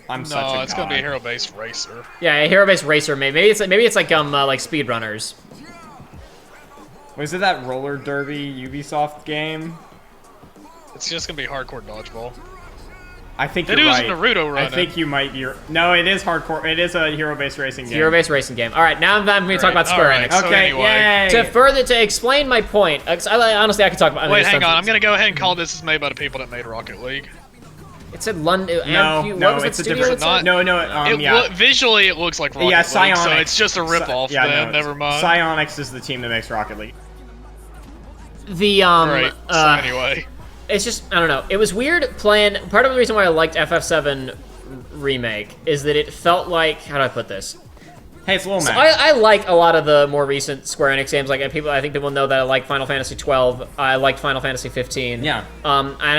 I'm such a No, it's gonna be a god. hero-based racer. Yeah, a hero-based racer. Maybe it's like speedrunners. Was it that roller derby Ubisoft game? It's just gonna be hardcore dodgeball. I think That you're was right. Naruto I running. think you might be. No, it is hardcore. It is a hero-based racing game. Hero-based racing game. All right, now I'm going to talk about Square Alright, Enix. so Okay, anyway. yay! To explain my point, honestly, I could talk about. Wait, hang on. I'm gonna go ahead and call this is made by the people that made Rocket League. It said London. No, what no, was that it's a studio different. it said? It Yeah. visually, it looks like Rocket Yeah, League, so Psyonix. it's just a ripoff. Yeah, then, no, never mind. Psyonix is the team that makes Rocket League. The Right. So anyway, it's just I don't know. It was weird playing. Part of the reason why I liked FF7 remake is that it felt like, how do I put this? Hey, it's Lil So Mac. I like a lot of the more recent Square Enix games. Like I think people know that I like Final Fantasy 12. I liked Final Fantasy 15. Yeah.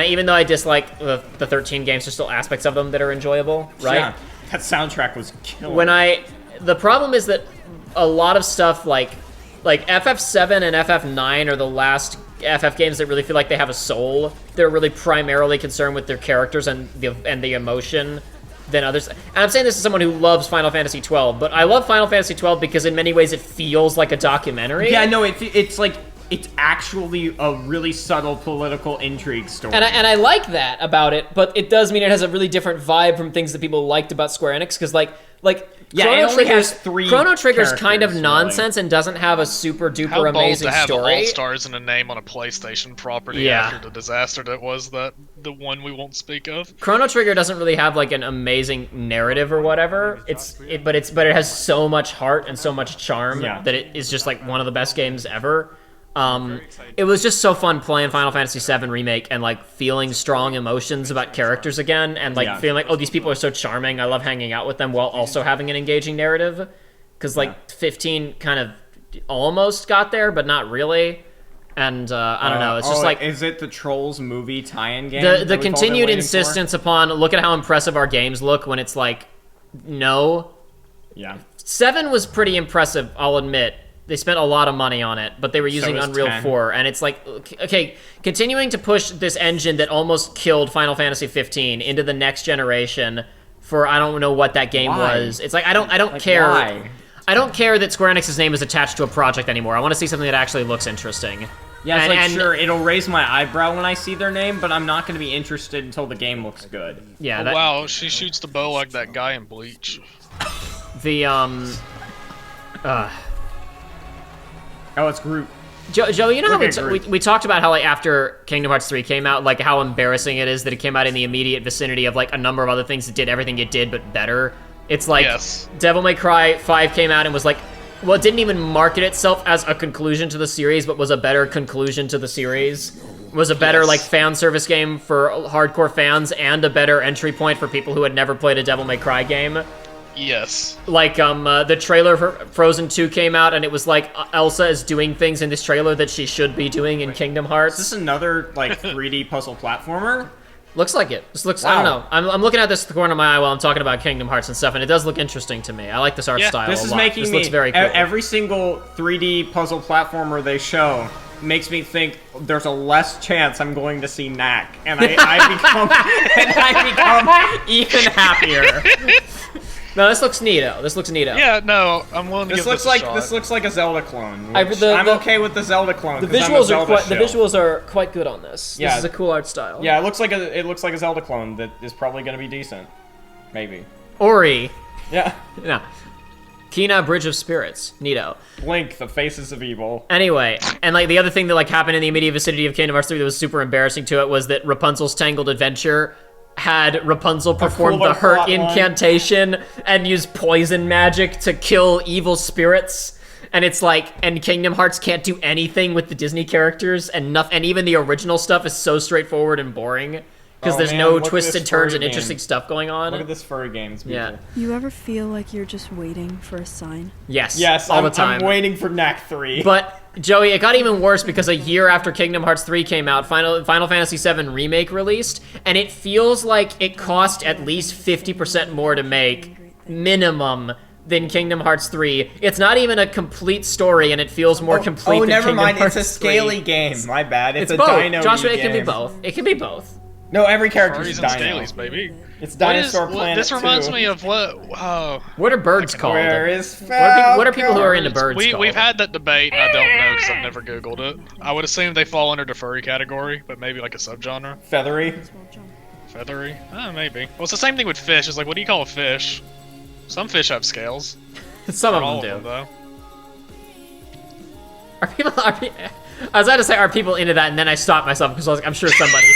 Even though I dislike the 13 games, there's still aspects of them that are enjoyable, right? Yeah. That soundtrack was killer. The problem is that a lot of stuff like FF7 and FF9 are the last FF games that really feel like they have a soul. They're really primarily concerned with their characters and the emotion than others. And I'm saying this as someone who loves Final Fantasy 12, but I love Final Fantasy 12 because in many ways it feels like a documentary. Yeah, no, it's like it's actually a really subtle political intrigue story. And I like that about it, but it does mean it has a really different vibe from things that people liked about Square Enix, because yeah, Chrono it only Trigger's, has 3 Chrono Trigger's kind of characters, nonsense and doesn't have a super duper how bold amazing to have story. All Stars in a name on a PlayStation property Yeah. after the disaster that was the one we won't speak of. Chrono Trigger doesn't really have like an amazing narrative or whatever. But it has so much heart and so much charm that it is just like one of the best games ever. It was just so fun playing Final Fantasy VII Remake and like feeling strong emotions about characters again, and like feeling like, oh, these people are so charming. I love hanging out with them while also having an engaging narrative. Because like 15 kind of almost got there, but not really. And I don't know. It's just like, is it the Trolls movie tie-in game? the continued insistence upon look at how impressive our games look when it's like, no. Yeah. 7 was pretty impressive, I'll admit. They spent a lot of money on it, but they were using was Unreal 10. 4, and it's like, okay, continuing to push this engine that almost killed Final Fantasy 15 into the next generation for I don't know what that game Why? was. It's like I don't care. Why? I don't care that Square Enix's name is attached to a project anymore. I want to see something that actually looks interesting. Yeah, it's And- sure, it'll raise my eyebrow when I see their name, but I'm not going to be interested until the game looks good. Yeah. Oh, wow, she shoots the bow like that guy in Bleach. Oh, it's Groot. Joe, you know how Look at Groot. we talked about how like after Kingdom Hearts 3 came out, like how embarrassing it is that it came out in the immediate vicinity of like a number of other things that did everything it did but better. It's like Yes. Devil May Cry 5 came out and was like, well, it didn't even market itself as a conclusion to the series, but was a better conclusion to the series. Was a better like fan service game for hardcore fans and a better entry point for people who had never played a Devil May Cry game. Yes. Like, the trailer for Frozen 2 came out, and it was like, Elsa is doing things in this trailer that she should be doing in Kingdom Hearts. Is this another, like, 3D puzzle platformer? Looks like it. This looks, I don't know. I'm looking at this at the corner of my eye while I'm talking about Kingdom Hearts and stuff, and it does look interesting to me. I like this art style This a is lot. making This me, looks very cool. every single 3D puzzle platformer they show makes me think there's a less chance I'm going to see Knack, and I become even happier. No, this looks neato. This looks neato. Yeah, no, I'm willing to This give looks this a like shot. this looks like a Zelda clone. I- Which the- I'm the- okay with the Zelda clone. The 'cause I'm a visuals are Zelda quite. The shill. visuals are quite good on this. Yeah. This is a cool art style. Yeah, it looks like a Zelda clone that is probably going to be decent, maybe. Ori. Yeah. Yeah. Kina Bridge of Spirits. Neato. Blink, the faces of evil. Anyway, and like the other thing that like happened in the immediate vicinity of Kingdom Hearts 3 that was super embarrassing to it was that Rapunzel's Tangled Adventure had Rapunzel perform cooler the hurt plot line. incantation and use poison magic to kill evil spirits. And it's like, and Kingdom Hearts can't do anything with the Disney characters, and even the original stuff is so straightforward and boring. because Oh, there's man, no look at twisted this turns furry and game. interesting stuff going on. Look at this furry games. People. Yeah. You ever feel like you're just waiting for a sign? Yes. Yes, all I'm, the time. I'm waiting for Knack 3. But Joey, it got even worse because a year after Kingdom Hearts 3 came out, Final Fantasy VII Remake released, and it feels like it cost at least 50% more to make, minimum, than Kingdom Hearts 3. It's not even a complete story, and it feels more complete than never Kingdom mind. Hearts It's a scaly 3. game. My bad. It's a both. dino Joshua, it game. can be both. It can be both. No, every character's Furries a and dino. scalies, baby. It's Dinosaur What is, Planet This reminds 2. me of what? What are birds called? Where is What are people who are into birds We've called? had that debate, and I don't know because I've never Googled it. I would assume they fall under the furry category, but maybe like a subgenre. Feathery. Feathery? Maybe. Well, it's the same thing with fish. It's like, what do you call a fish? Some fish have scales. Some of Not them all do. though. I was about to say, are people into that? And then I stopped myself because I was like, I'm sure somebody.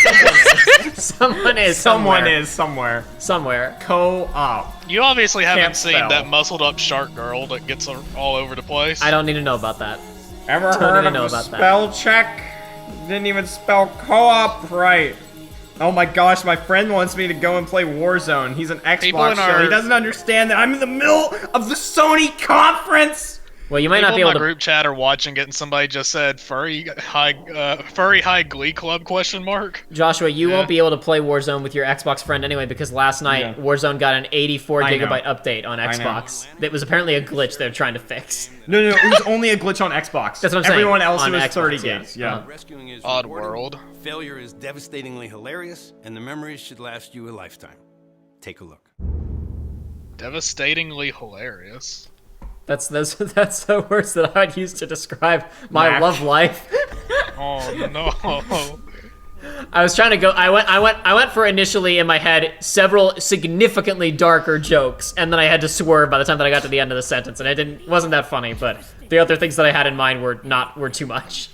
Someone is. Someone is somewhere. Somewhere. Co-op. You obviously haven't Can't seen spell. that muscled up shark girl that gets all over the place. I don't need to know about that. Ever Don't heard even of know a about that. spell check? Didn't even spell co-op right. Oh my gosh, my friend wants me to go and play Warzone. He's an People Xbox in show. our- He doesn't understand that I'm in the middle of the Sony conference. Well, you might not People be in able my to. group chat are watching it, and somebody just said furry high glee club question mark. Joshua, you won't be able to play Warzone with your Xbox friend anyway because last night Warzone got an 84 I know. gigabyte update on I know. Xbox. That was apparently a glitch they're trying to fix. No, it was only a glitch on Xbox. That's what I'm saying. Everyone else On was Xbox, 30 yeah. gigs. Yeah. Rescuing is Odd rewarding, world. Failure is devastatingly hilarious, and the memories should last you a lifetime. Take a look. Devastatingly hilarious. That's the words that I would use to describe my Mac. love life. Oh no. I was trying to go. I went for initially in my head several significantly darker jokes, and then I had to swerve by the time that I got to the end of the sentence, and it wasn't that funny. But the other things that I had in mind were too much.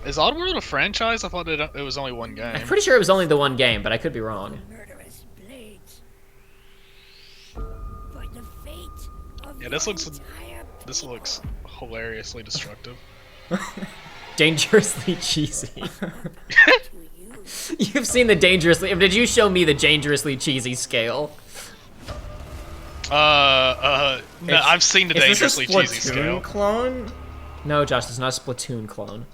Is Oddworld a franchise? I thought it was only one game. I'm pretty sure it was only the one game, but I could be wrong. Yeah, this looks hilariously destructive. Dangerously cheesy. You've seen the dangerously. Did you show me the dangerously cheesy scale? No, I've seen the Is this a dangerously cheesy Splatoon scale. clone? No, Josh, it's not a Splatoon clone.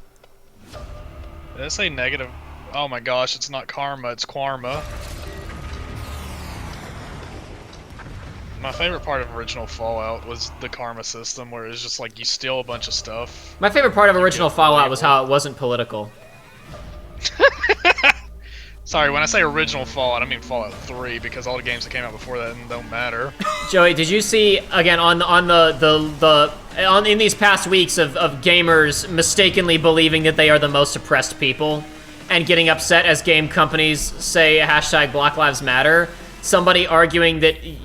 Did I say negative? Oh my gosh, it's not karma, it's Quarma. My favorite part of original Fallout was the karma system, where it's just like you steal a bunch of stuff. My favorite part of original Fallout was how it wasn't political. Sorry, when I say original Fallout, I mean Fallout 3, because all the games that came out before that don't matter. Joey, did you see again in these past weeks of gamers mistakenly believing that they are the most oppressed people and getting upset as game companies say hashtag Black Lives Matter? Somebody arguing that it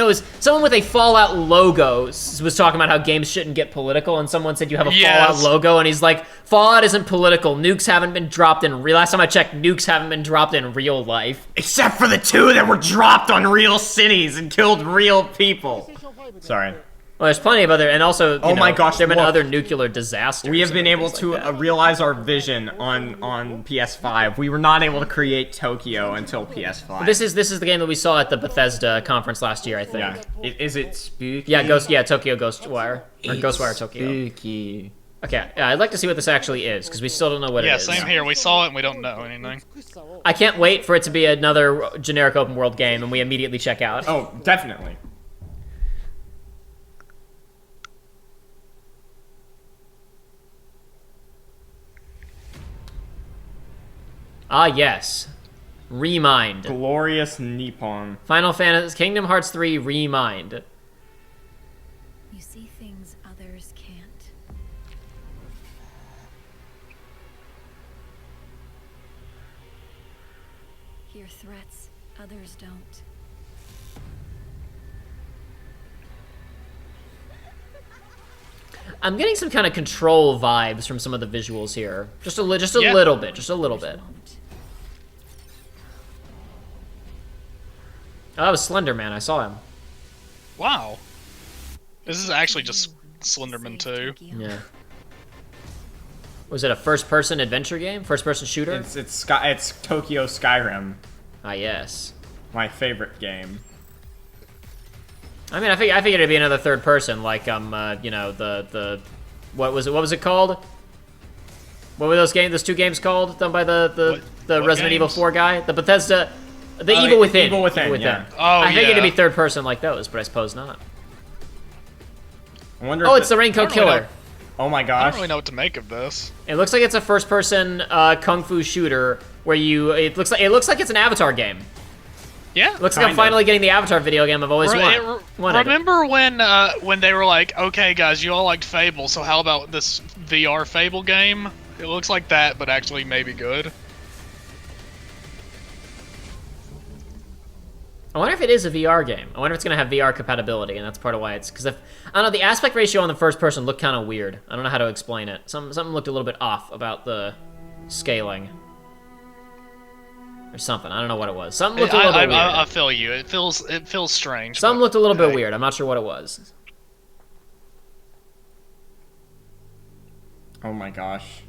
was someone with a Fallout logo was talking about how games shouldn't get political, and someone said you have a Fallout logo, and he's like, Fallout isn't political. Nukes haven't been dropped in last time I checked, nukes haven't been dropped in real life. Except for the 2 that were dropped on real cities and killed real people. Sorry. Well, there's plenty of other, and also, my gosh, there have been look. other nuclear disasters. We have been able things to like that. realize our vision on PS5. We were not able to create Tokyo until PS5. This is the game that we saw at the Bethesda conference last year, I think. Yeah. Is it spooky? Yeah, Tokyo Ghostwire. Or Ghostwire Tokyo. Spooky. Okay, yeah, I'd like to see what this actually is, because we still don't know what it Yeah, is. same here. We saw it and we don't know anything. I can't wait for it to be another generic open world game, and we immediately check out. Oh, definitely. Ah, yes. Remind. Glorious Nippon. Final Fantasy Kingdom Hearts 3 Remind. You see things others can't. Hear threats others don't. I'm getting some kind of Control vibes from some of the visuals here. Just a little bit. Oh, that was Slender Man. I saw him. Wow. This is actually just Slenderman 2. Yeah. Was it a first-person adventure game? First-person shooter? It's Tokyo Skyrim. Ah, yes. My favorite game. I mean, I figured it'd be another third person, like you know, the what was it called? What were those two games called done by the Resident Evil 4 guy, the Bethesda, Evil Within. Evil Within. Yeah. Oh, I figured it'd be third person like those, but I suppose not. I wonder. Oh, it's the Raincoat Killer. Oh my I gosh. don't really know what to make of this. It looks like it's a first-person kung fu shooter where it looks like it's an Avatar game. Yeah, looks like I'm finally getting the Avatar video game I've always wanted. Remember when they were like, okay, guys, you all liked Fable, so how about this VR Fable game? It looks like that, but actually maybe good. I wonder if it is a VR game. I wonder if it's gonna have VR compatibility, and that's part of why it's because I don't know, the aspect ratio on the first person looked kind of weird. I don't know how to explain it. Something looked a little bit off about the scaling. Or something. I don't know what it was. Something looked a little bit weird. I feel you. It feels strange. Something looked a little bit weird. I'm not sure what it was. Oh my gosh.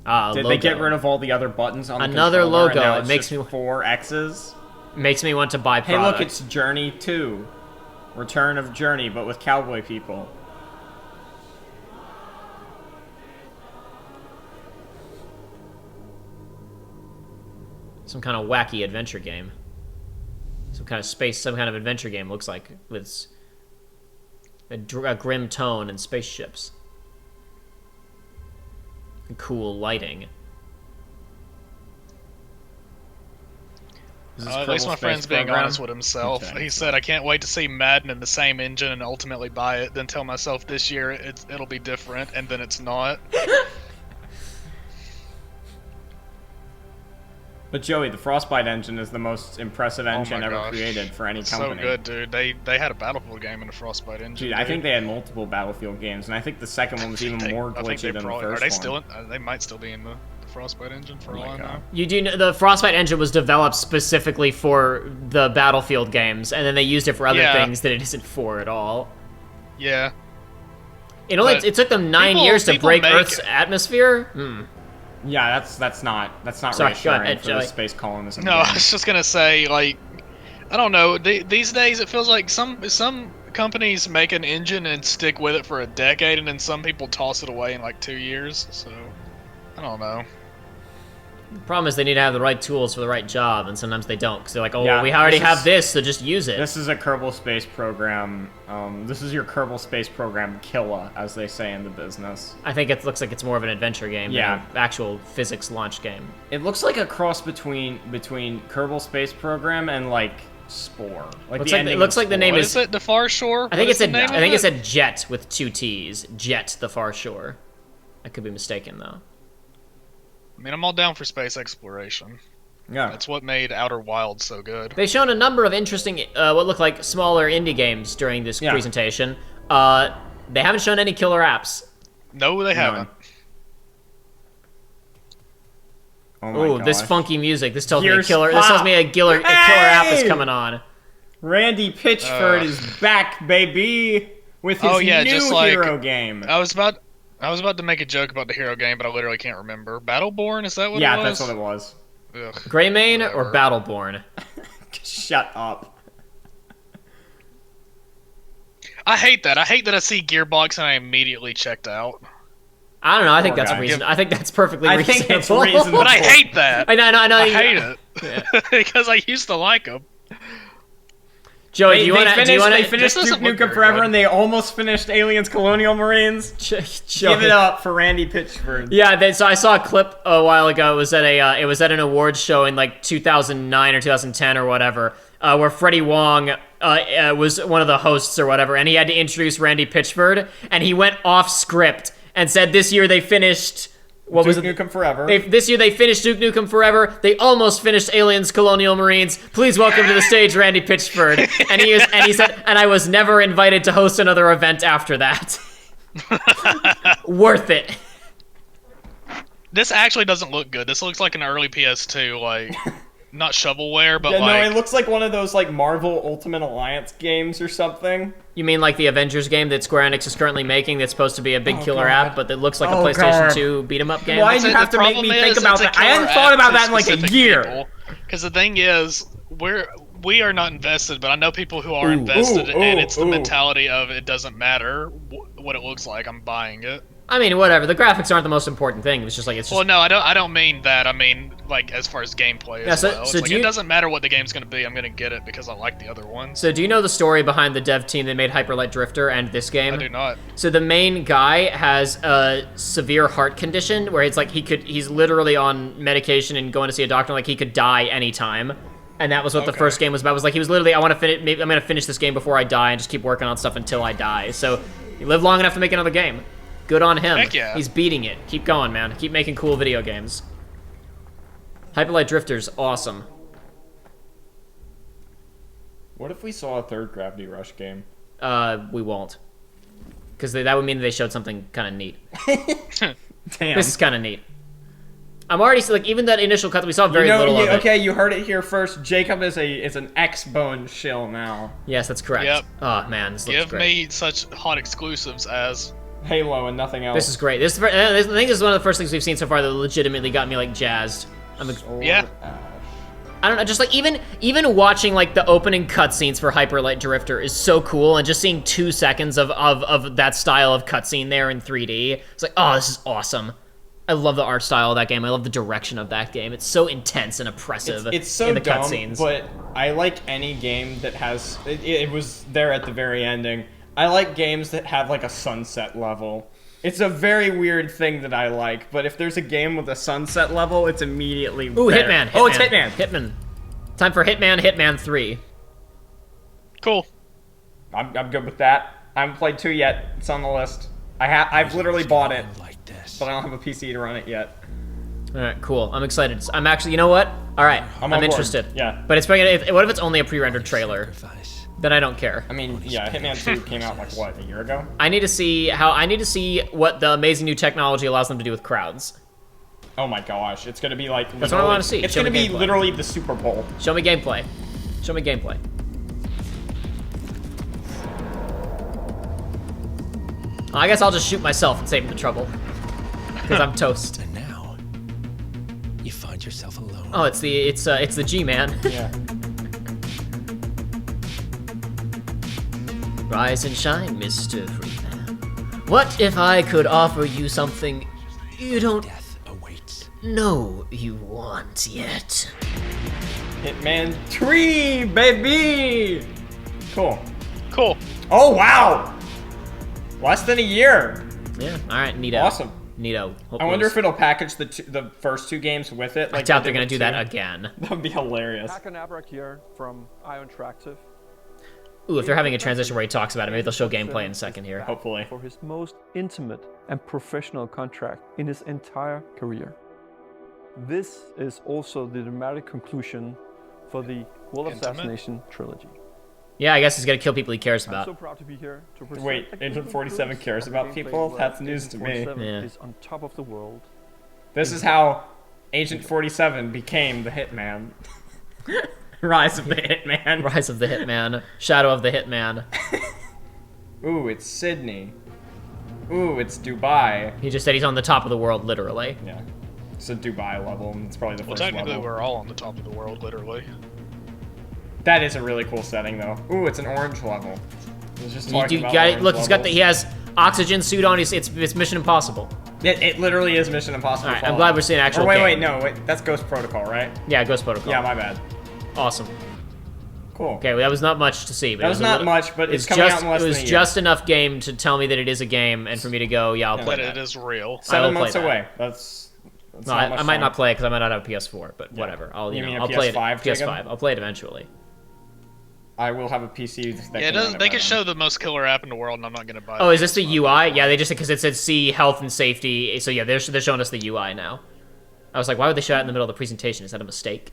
Did they get rid of all the other buttons on the another controller, logo? and now It makes me 4 X's. Makes me want to buy Hey, product. look, it's Journey 2. Return of Journey, but with cowboy people. Some kind of wacky adventure game. Some kind of adventure game looks like, with a grim tone and spaceships. And cool lighting. At least my friend's being honest with himself. Okay. He said, I can't wait to see Madden in the same engine and ultimately buy it, then tell myself this year it'll be different, and then it's not. But Joey, the Frostbite engine is the most impressive engine ever gosh. created for any company. So good, dude. They had a Battlefield game in the Frostbite engine. Dude, I think they had multiple Battlefield games, and I think the second one was even more glitchy than the first are they one. still? They might still be in the Frostbite engine for a while now. You do know the Frostbite engine was developed specifically for the Battlefield games, and then they used it for other things that it isn't for at all. Yeah. It took them 9 years to break Earth's atmosphere. Yeah, that's not Sorry, reassuring go ahead, for Joey. the space colonism. No, I was just gonna say, like, I don't know. These days, it feels like some companies make an engine and stick with it for a decade, and then some people toss it away in like 2 years. So, I don't know. The problem is they need to have the right tools for the right job, and sometimes they don't, because they're like, oh, Yeah, well, we already have this, so just use it. This is a Kerbal Space Program. This is your Kerbal Space Program killer, as they say in the business. I think it looks like it's more of an adventure game than an actual physics launch game. It looks like a cross between Kerbal Space Program and like Spore. Like It looks like the name is it? The Far Shore? I think it said Jet with 2 T's. Jet, the Far Shore. I could be mistaken though. I mean, I'm all down for space exploration. Yeah. That's what made Outer Wilds so good. They've shown a number of interesting, what look like smaller indie games during this presentation. They haven't shown any killer apps. No, they haven't. Oh my gosh. This funky music. This tells me a killer app is coming on. Randy Pitchford is back, baby, with his new hero game. I was about to make a joke about the hero game, but I literally can't remember. Battleborn, is that what it was? Yeah, that's what it was. Ugh, Greymane or Battleborn? Shut up. I hate that. I hate that I see Gearbox and I immediately checked out. I don't know. I think that's reasonable. I think that's perfectly reasonable. I think it's reasonable. But I hate that. I know. I hate it. Because I used to like them. Joey, do you want to? They finished Duke Nukem Forever, and they almost finished Aliens Colonial Marines. Give it up for Randy Pitchford. Yeah, so I saw a clip a while ago. It was at an awards show in like 2009 or 2010 or whatever, where Freddie Wong was one of the hosts or whatever, and he had to introduce Randy Pitchford, and he went off script and said this year they finished. What was it? Duke Nukem Forever. This year they finished Duke Nukem Forever. They almost finished Aliens Colonial Marines. Please welcome to the stage Randy Pitchford. And he said, and I was never invited to host another event after that. Worth it. This actually doesn't look good. This looks like an early PS2, like... not shovelware, but Yeah, like no, it looks like one of those like Marvel Ultimate Alliance games or something. You mean like the Avengers game that Square Enix is currently making that's supposed to be a big killer God. app, but that looks like a Oh, PlayStation God. 2 beat-em-up game? Why do you have to make me think about that? I hadn't thought about that in like a year. Because the thing is, we are not invested, but I know people who are Ooh. invested, and it's the ooh. mentality of it doesn't matter what it looks like. I'm buying it. I mean, whatever. The graphics aren't the most important thing. It's just like it's just. Well, no, I don't mean that. I mean like as far as gameplay as well. It's like, it doesn't matter what the game's gonna be. I'm gonna get it because I like the other one. So do you know the story behind the dev team that made Hyper Light Drifter and this game? I do not. So the main guy has a severe heart condition where it's like he's literally on medication and going to see a doctor, like he could die anytime. And that was what the first game was about. It was like he was literally, I want to finish. Maybe I'm gonna finish this game before I die and just keep working on stuff until I die. So he lived long enough to make another game. Good on him. Heck yeah. He's beating it. Keep going, man. Keep making cool video games. Hyper Light Drifter's awesome. What if we saw a third Gravity Rush game? We won't. Because that would mean they showed something kind of neat. Damn. This is kind of neat. I'm already like even that initial cut we saw very little of it. Okay, you heard it here first. Jacob is an X-Bone shill now. Yes, that's correct. Yep. Oh man, this looks Give great. me such hot exclusives as Halo and nothing else. This is great. I think this is one of the first things we've seen so far that legitimately got me like jazzed. yeah. I don't know, just like even watching like the opening cutscenes for Hyper Light Drifter is so cool, and just seeing 2 seconds of that style of cutscene there in 3D, it's like, oh, this is awesome. I love the art style of that game. I love the direction of that game. It's so intense and oppressive. It's so in the dumb, cutscenes. but I like any game that has. It was there at the very ending. I like games that have like a sunset level. It's a very weird thing that I like, but if there's a game with a sunset level, it's immediately Ooh, better. Hitman. Oh, it's Hitman. Hitman. Time for Hitman 3. Cool. I'm good with that. I haven't played 2 yet. It's on the list. I've literally bought it, but I don't have a PC to run it yet. All right, cool. I'm excited. I'm actually, you know what? All right, I'm I'm on board. interested. Yeah. But it's probably what if it's only a pre-rendered trailer? Then I don't care. I mean, yeah, Hitman 2 came out like what, a year ago? I need to see what the amazing new technology allows them to do with crowds. Oh my gosh, it's gonna be like. That's what I want to see. It's Show gonna me be gameplay. literally the Super Bowl. Show me gameplay. Show me gameplay. I guess I'll just shoot myself and save the trouble. Because I'm toast. And now, you find yourself alone. Oh, it's the G-Man. Yeah. Rise and shine, Mr. Freeman. What if I could offer you something you don't know you want yet? Hitman 3, baby! Cool. Cool. Oh, wow! Less than a year. Yeah, alright, neato. Awesome. Neato. I wonder if it'll package the first 2 games with it. I doubt they're gonna do that again. That would be hilarious. Hakanabrak here from IO Interactive. Ooh, if they're having a transition where he talks about it, maybe they'll show gameplay in a second here. Hopefully. For his most intimate and professional contract in his entire career. This is also the dramatic conclusion for the Will Assassination trilogy. Yeah, I guess he's gonna kill people he cares I'm about. so proud to be here to present Wait, Agent 47 cares about people? That's news to me. Agent 47 Yeah. is on top of the world. This is how Agent 47 became the Hitman. Rise of the Hitman. Rise of the Hitman. Shadow of the Hitman. Ooh, it's Sydney. Ooh, it's Dubai. He just said he's on the top of the world, literally. Yeah. It's a Dubai level, and it's probably the Well, first technically, level. we're all on the top of the world, literally. That is a really cool setting, though. Ooh, it's an orange level. I was just talking about orange Look, he levels. has oxygen suit on. It's Mission Impossible. It literally is Mission Impossible. All right, I'm Fallout. glad we're seeing an actual Or wait, game. no, wait, that's Ghost Protocol, right? Yeah, Ghost Protocol. Yeah, my bad. Awesome. Cool. Okay, well, that was not much to see. But That it was a not little- much, but it's it's coming just, out in less It than was a year. just enough game to tell me that it is a game, and for me to go, yeah, I'll play That that. it is real. 7 play months that. away. That's No, not much I might time. not play it because I might not have a PS4, but whatever. I'll You mean a I'll play it. PS5, Jacob? PS5. I'll play it eventually. I will have a PC that Yeah, can run it they by could then. show the most killer app in the world, and I'm not gonna buy it. Oh, is this the UI? Yeah, they just because it said C health and safety. So yeah, they're showing us the UI now. I was like, why would they show that in the middle of the presentation? Is that a mistake?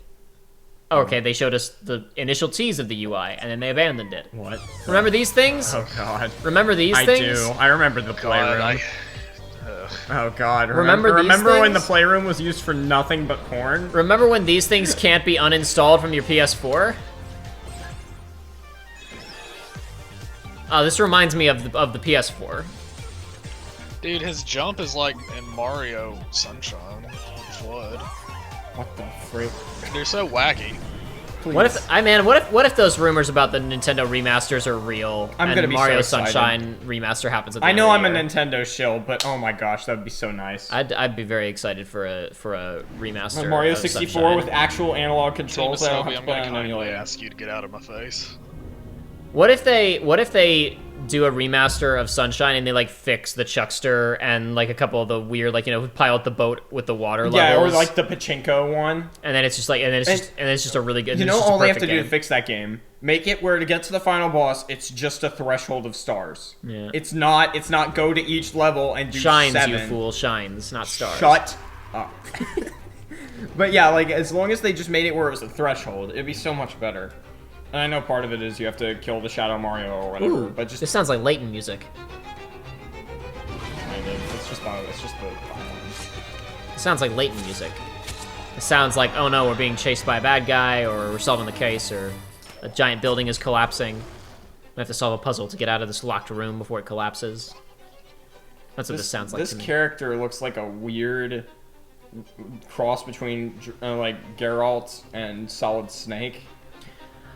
Oh, okay, they showed us the initial tease of the UI, and then they abandoned it. What? Remember these things? Oh god. Remember these I things? do. I remember the playroom. Oh god, Remember when the things? playroom was used for nothing but porn? Remember when these things can't be uninstalled from your PS4? Oh, this reminds me of the PS4. Dude, his jump is like in Mario Sunshine Flood. What the freak? They're so wacky. What if those rumors about the Nintendo remasters are real I'm and gonna be Mario so excited. Sunshine remaster happens at the I end know of I'm the a year? Nintendo shill, but oh my gosh, that would be so nice. I'd be very excited for a remaster. Like Mario of 64 Sunshine. with actual analog controls. I don't have I'm to gonna play on kindly emulator. ask you to get out of my face. What if they do a remaster of Sunshine and they like fix the Chuckster and like a couple of the weird pilot the boat with the water Yeah, levels? or like the Pachinko one. And then it's just like it's just a really good. You know, it's just a all they have to perfect do to game. fix that game, make it where to get to the final boss, it's just a threshold of stars. Yeah. It's not go to each level and do Shines, 7. you fool! Shines, not stars. Shut up. But yeah, like as long as they just made it where it was a threshold, it'd be so much better. And I know part of it is you have to kill the Shadow Mario or whatever, Ooh, but just this sounds like Layton music. it's just the It sounds like Layton music. It sounds like, oh no, we're being chased by a bad guy, or we're solving the case, or a giant building is collapsing. We have to solve a puzzle to get out of this locked room before it collapses. That's what this sounds like This to me. character looks like a weird cross between like Geralt and Solid Snake.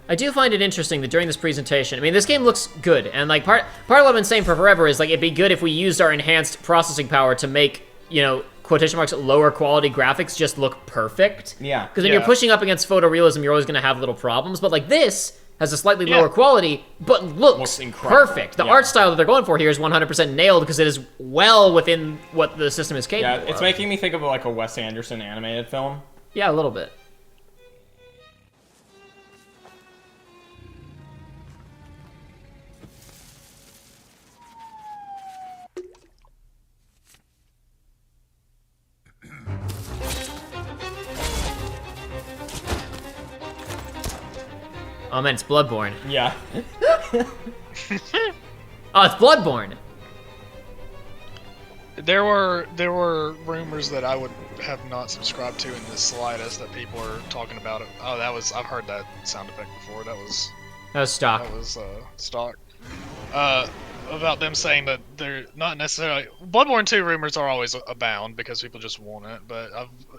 I do find it interesting that during this presentation, I mean, this game looks good, and like part of what I've been saying for forever is like it'd be good if we used our enhanced processing power to make, quotation marks, lower quality graphics just look perfect. Yeah. Because when you're pushing up against photorealism, you're always going to have little problems. But like this has a slightly lower quality, but looks incredible. perfect. The art style that they're going for here is 100% nailed because it is well within what the system is capable of. Yeah, it's making me think of like a Wes Anderson animated film. Yeah, a little bit. Oh man, it's Bloodborne. Yeah. Oh, it's Bloodborne. There were rumors that I would have not subscribed to in the slightest that people are talking about it. Oh, I've heard that sound effect before. That was stock. That was stock. About them saying that they're not necessarily Bloodborne 2 rumors are always abound because people just want it, but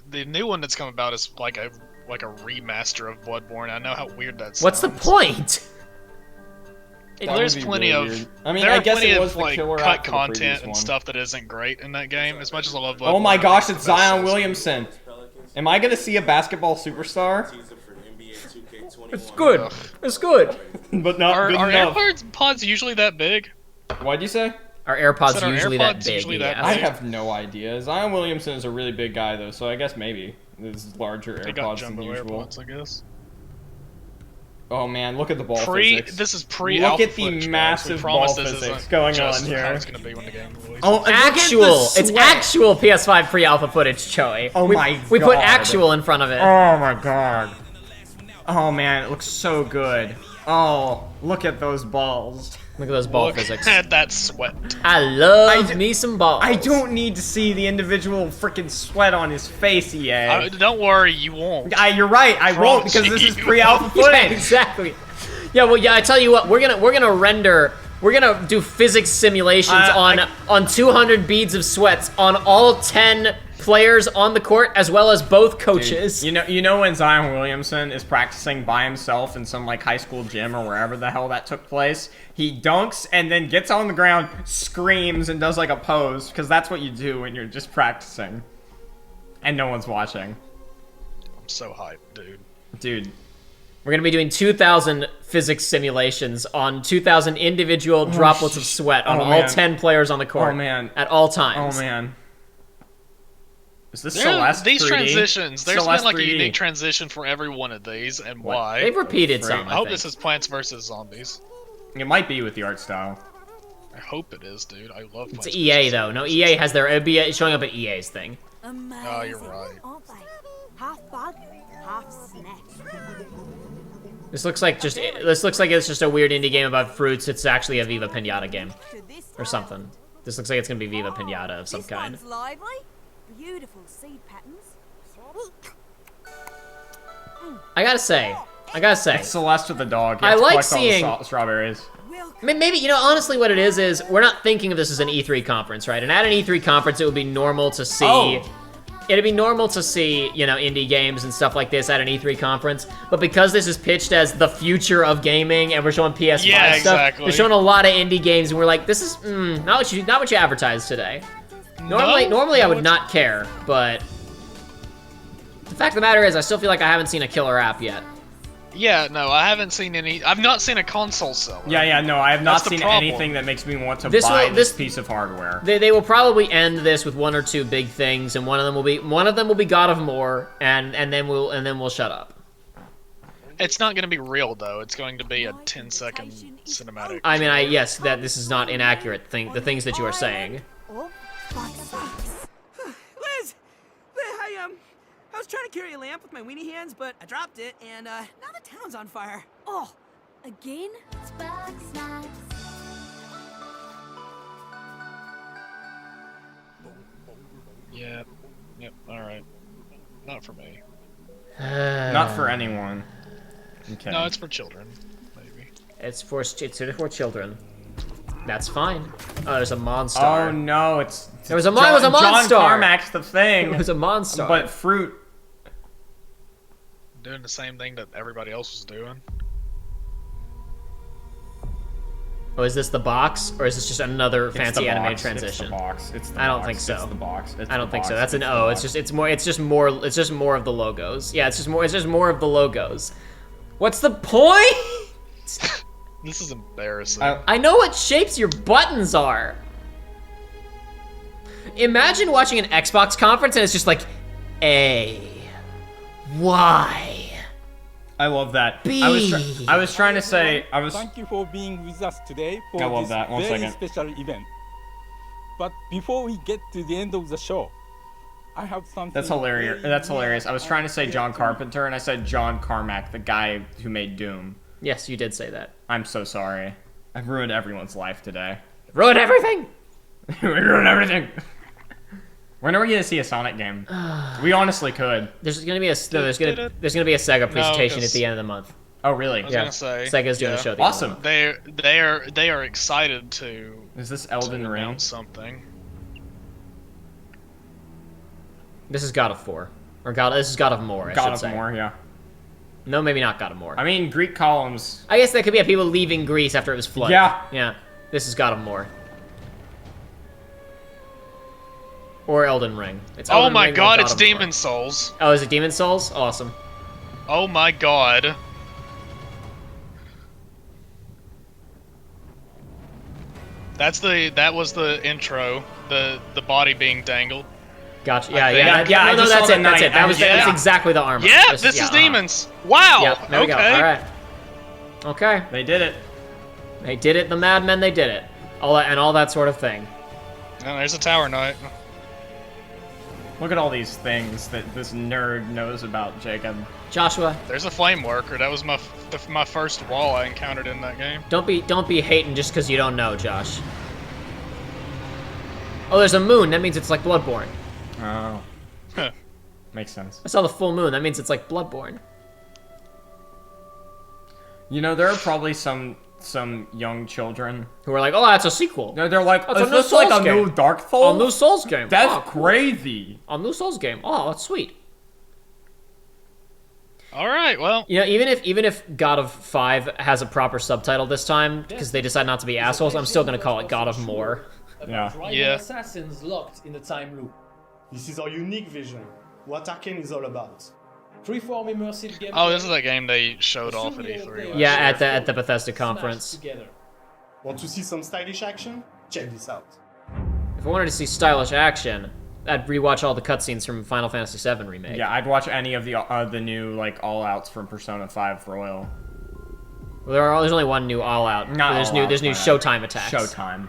the new one that's come about is like a remaster of Bloodborne. I know how weird that sounds. What's the point? There's plenty of. I mean, there I are guess plenty it was of the like killer cut app for the content previous and one. stuff that isn't great in that game. As much as I love Bloodborne. Oh my I gosh, think it's the best Zion Souls Williamson. Am I gonna see a basketball superstar? It's good. It's good. But not Are good enough. AirPods usually that big? What'd you say? Are AirPods Said, are usually AirPods that big? usually that Yeah. I have no idea. Zion Williamson is a really big guy though, so I guess maybe there's larger They got AirPods than jumbo usual. AirPods, I guess. Oh man, look at the ball physics. This is pre. Look alpha at the footage, guys. massive we promise ball this physics isn't going just on How here. it's gonna be when the game releases. Oh, and look at the It's sweat. actual PS5 pre-alpha footage, Choi. Oh my We put God. actual in front of it. Oh my god. Oh man, it looks so good. Oh, look at those balls. Look at those ball Look physics. at that sweat. I love me some balls. I don't need to see the individual freaking sweat on his face, EA. Don't worry, you won't. You're right, I won't because this is pre-alpha Yeah, footage. exactly. Yeah, well, yeah. I tell you what, we're gonna do physics simulations on 200 beads of sweats on all 10 players on the court as well as both coaches. Dude, you know when Zion Williamson is practicing by himself in some like high school gym or wherever the hell that took place, he dunks and then gets on the ground, screams, and does like a pose because that's what you do when you're just practicing and no one's watching. I'm so hyped, dude. Dude. We're gonna be doing 2,000 physics simulations on 2,000 individual droplets of sweat on all man. 10 players on the court. Oh man. At all times. Oh man. Is this Celeste These 3D? transitions, there's Celeste been like 3D. a unique transition for every one of these, and why? They've repeated some. I hope this is Plants vs Zombies. It might be with the art style. I hope it is, dude. I love Plants It's EA vs. though. No, EA has their it'd be showing up at EA's thing. Oh, you're right. Half bug, half snack. This looks like it's just a weird indie game about fruits. It's actually a Viva Pinata game or something. This looks like it's gonna be Viva Pinata of some kind. This one's lively. Beautiful seed patterns. I gotta say. It's Celeste with the dog. You I have to like collect all the seeing strawberries. Maybe, you know, honestly what it is we're not thinking of this as an E3 conference, right? And at an E3 conference, it would be normal to see... It'd be normal to see, you know, indie games and stuff like this at an E3 conference. But because this is pitched as the future of gaming and we're showing PS5 stuff, exactly. we're showing a lot of indie games and we're like, this is not what you advertised today. Normally I would not care, but the fact of the matter is I still feel like I haven't seen a killer app yet. Yeah, no, I haven't seen any. I've not seen a console seller. Yeah, no, I have not That's the seen problem. anything that makes me want to buy this piece of hardware. They will probably end this with one or two big things, and one of them will be God of War, and then we'll shut up. It's not going to be real though. It's going to be a 10-second cinematic. I mean, yes, that this is not inaccurate. The things that you are saying. Liz! I was trying to carry a lamp with my weenie hands, but I dropped it, and now the town's on fire. Oh, again? Yeah. Yep. All right. Not for me. Not for anyone. Okay. No, it's for children. Maybe. It's for children. That's fine. Oh, there's a monster. Oh no, it was a Monster. John Carmack's the thing. It was a monster. But fruit. Doing the same thing that everybody else was doing. Oh, is this the box, or is this just another fancy animated transition? It's the box. I don't think so. It's the box. I don't think so. That's an O. It's just more of the logos. Yeah, it's just more of the logos. What's the point? This is embarrassing. I know what shapes your buttons are. Imagine watching an Xbox conference and it's just like A, Y. I love that. B. I was trying to say Thank you for being with us today for I love this that. One very second. special event. But before we get to the end of the show, I have something. That's hilarious. That's hilarious. I was trying to say John Carpenter and I said John Carmack, the guy who made Doom. Yes, you did say that. I'm so sorry. I've ruined everyone's life today. Ruined everything. We ruined everything. When are we gonna see a Sonic game? We honestly could. There's gonna be a Sega presentation at the end of the month. Oh really? I was gonna say Sega's doing a show. Awesome. They are excited to. Is this Elden Ring? Something. This is God of War, this is God of War. God of War, yeah. No, maybe not God of War. I mean, Greek columns. I guess that could be people leaving Greece after it was flooded. Yeah. This is God of War. Or Elden Ring. It's Oh Elden my Ring or god, God it's of War. Demon Souls. Oh, is it Demon Souls? Awesome. Oh my god. That was the intro. The body being dangled. Gotcha. I Yeah. think. No, that's it. That's it. That's exactly the armor. Yeah, this is demons. Wow. Yeah, there we go. All right. Okay. They did it. They did it. The madmen. They did it. All that sort of thing. And there's a Tower Knight. Look at all these things that this nerd knows about, Jacob. Joshua. There's a flame worker. That was my first wall I encountered in that game. Don't be hating just because you don't know, Josh. Oh, there's a moon. That means it's like Bloodborne. Oh. Makes sense. I saw the full moon. That means it's like Bloodborne. You know, there are probably some young children who are like, "Oh, that's a sequel." They're like, "That's "Is this like a new Dark Souls? A new Souls game? That's crazy. A new Souls game. Oh, that's sweet." All right, well, you know, even if God of 5 has a proper subtitle this time because they decide not to be assholes, I'm still gonna call it God of More. Yeah. Assassins locked in the time loop. This is our unique vision. What Arcane is all about. Freeform immersive game. Oh, this is that game they showed off at E3. Yeah, at the Bethesda conference. Want to see some stylish action? Check this out. If I wanted to see stylish action, I'd rewatch all the cutscenes from Final Fantasy VII Remake. Yeah, I'd watch any of the new like all-outs from Persona 5 Royal. Well, there's only one new all-out. There's new Showtime attacks. Showtime.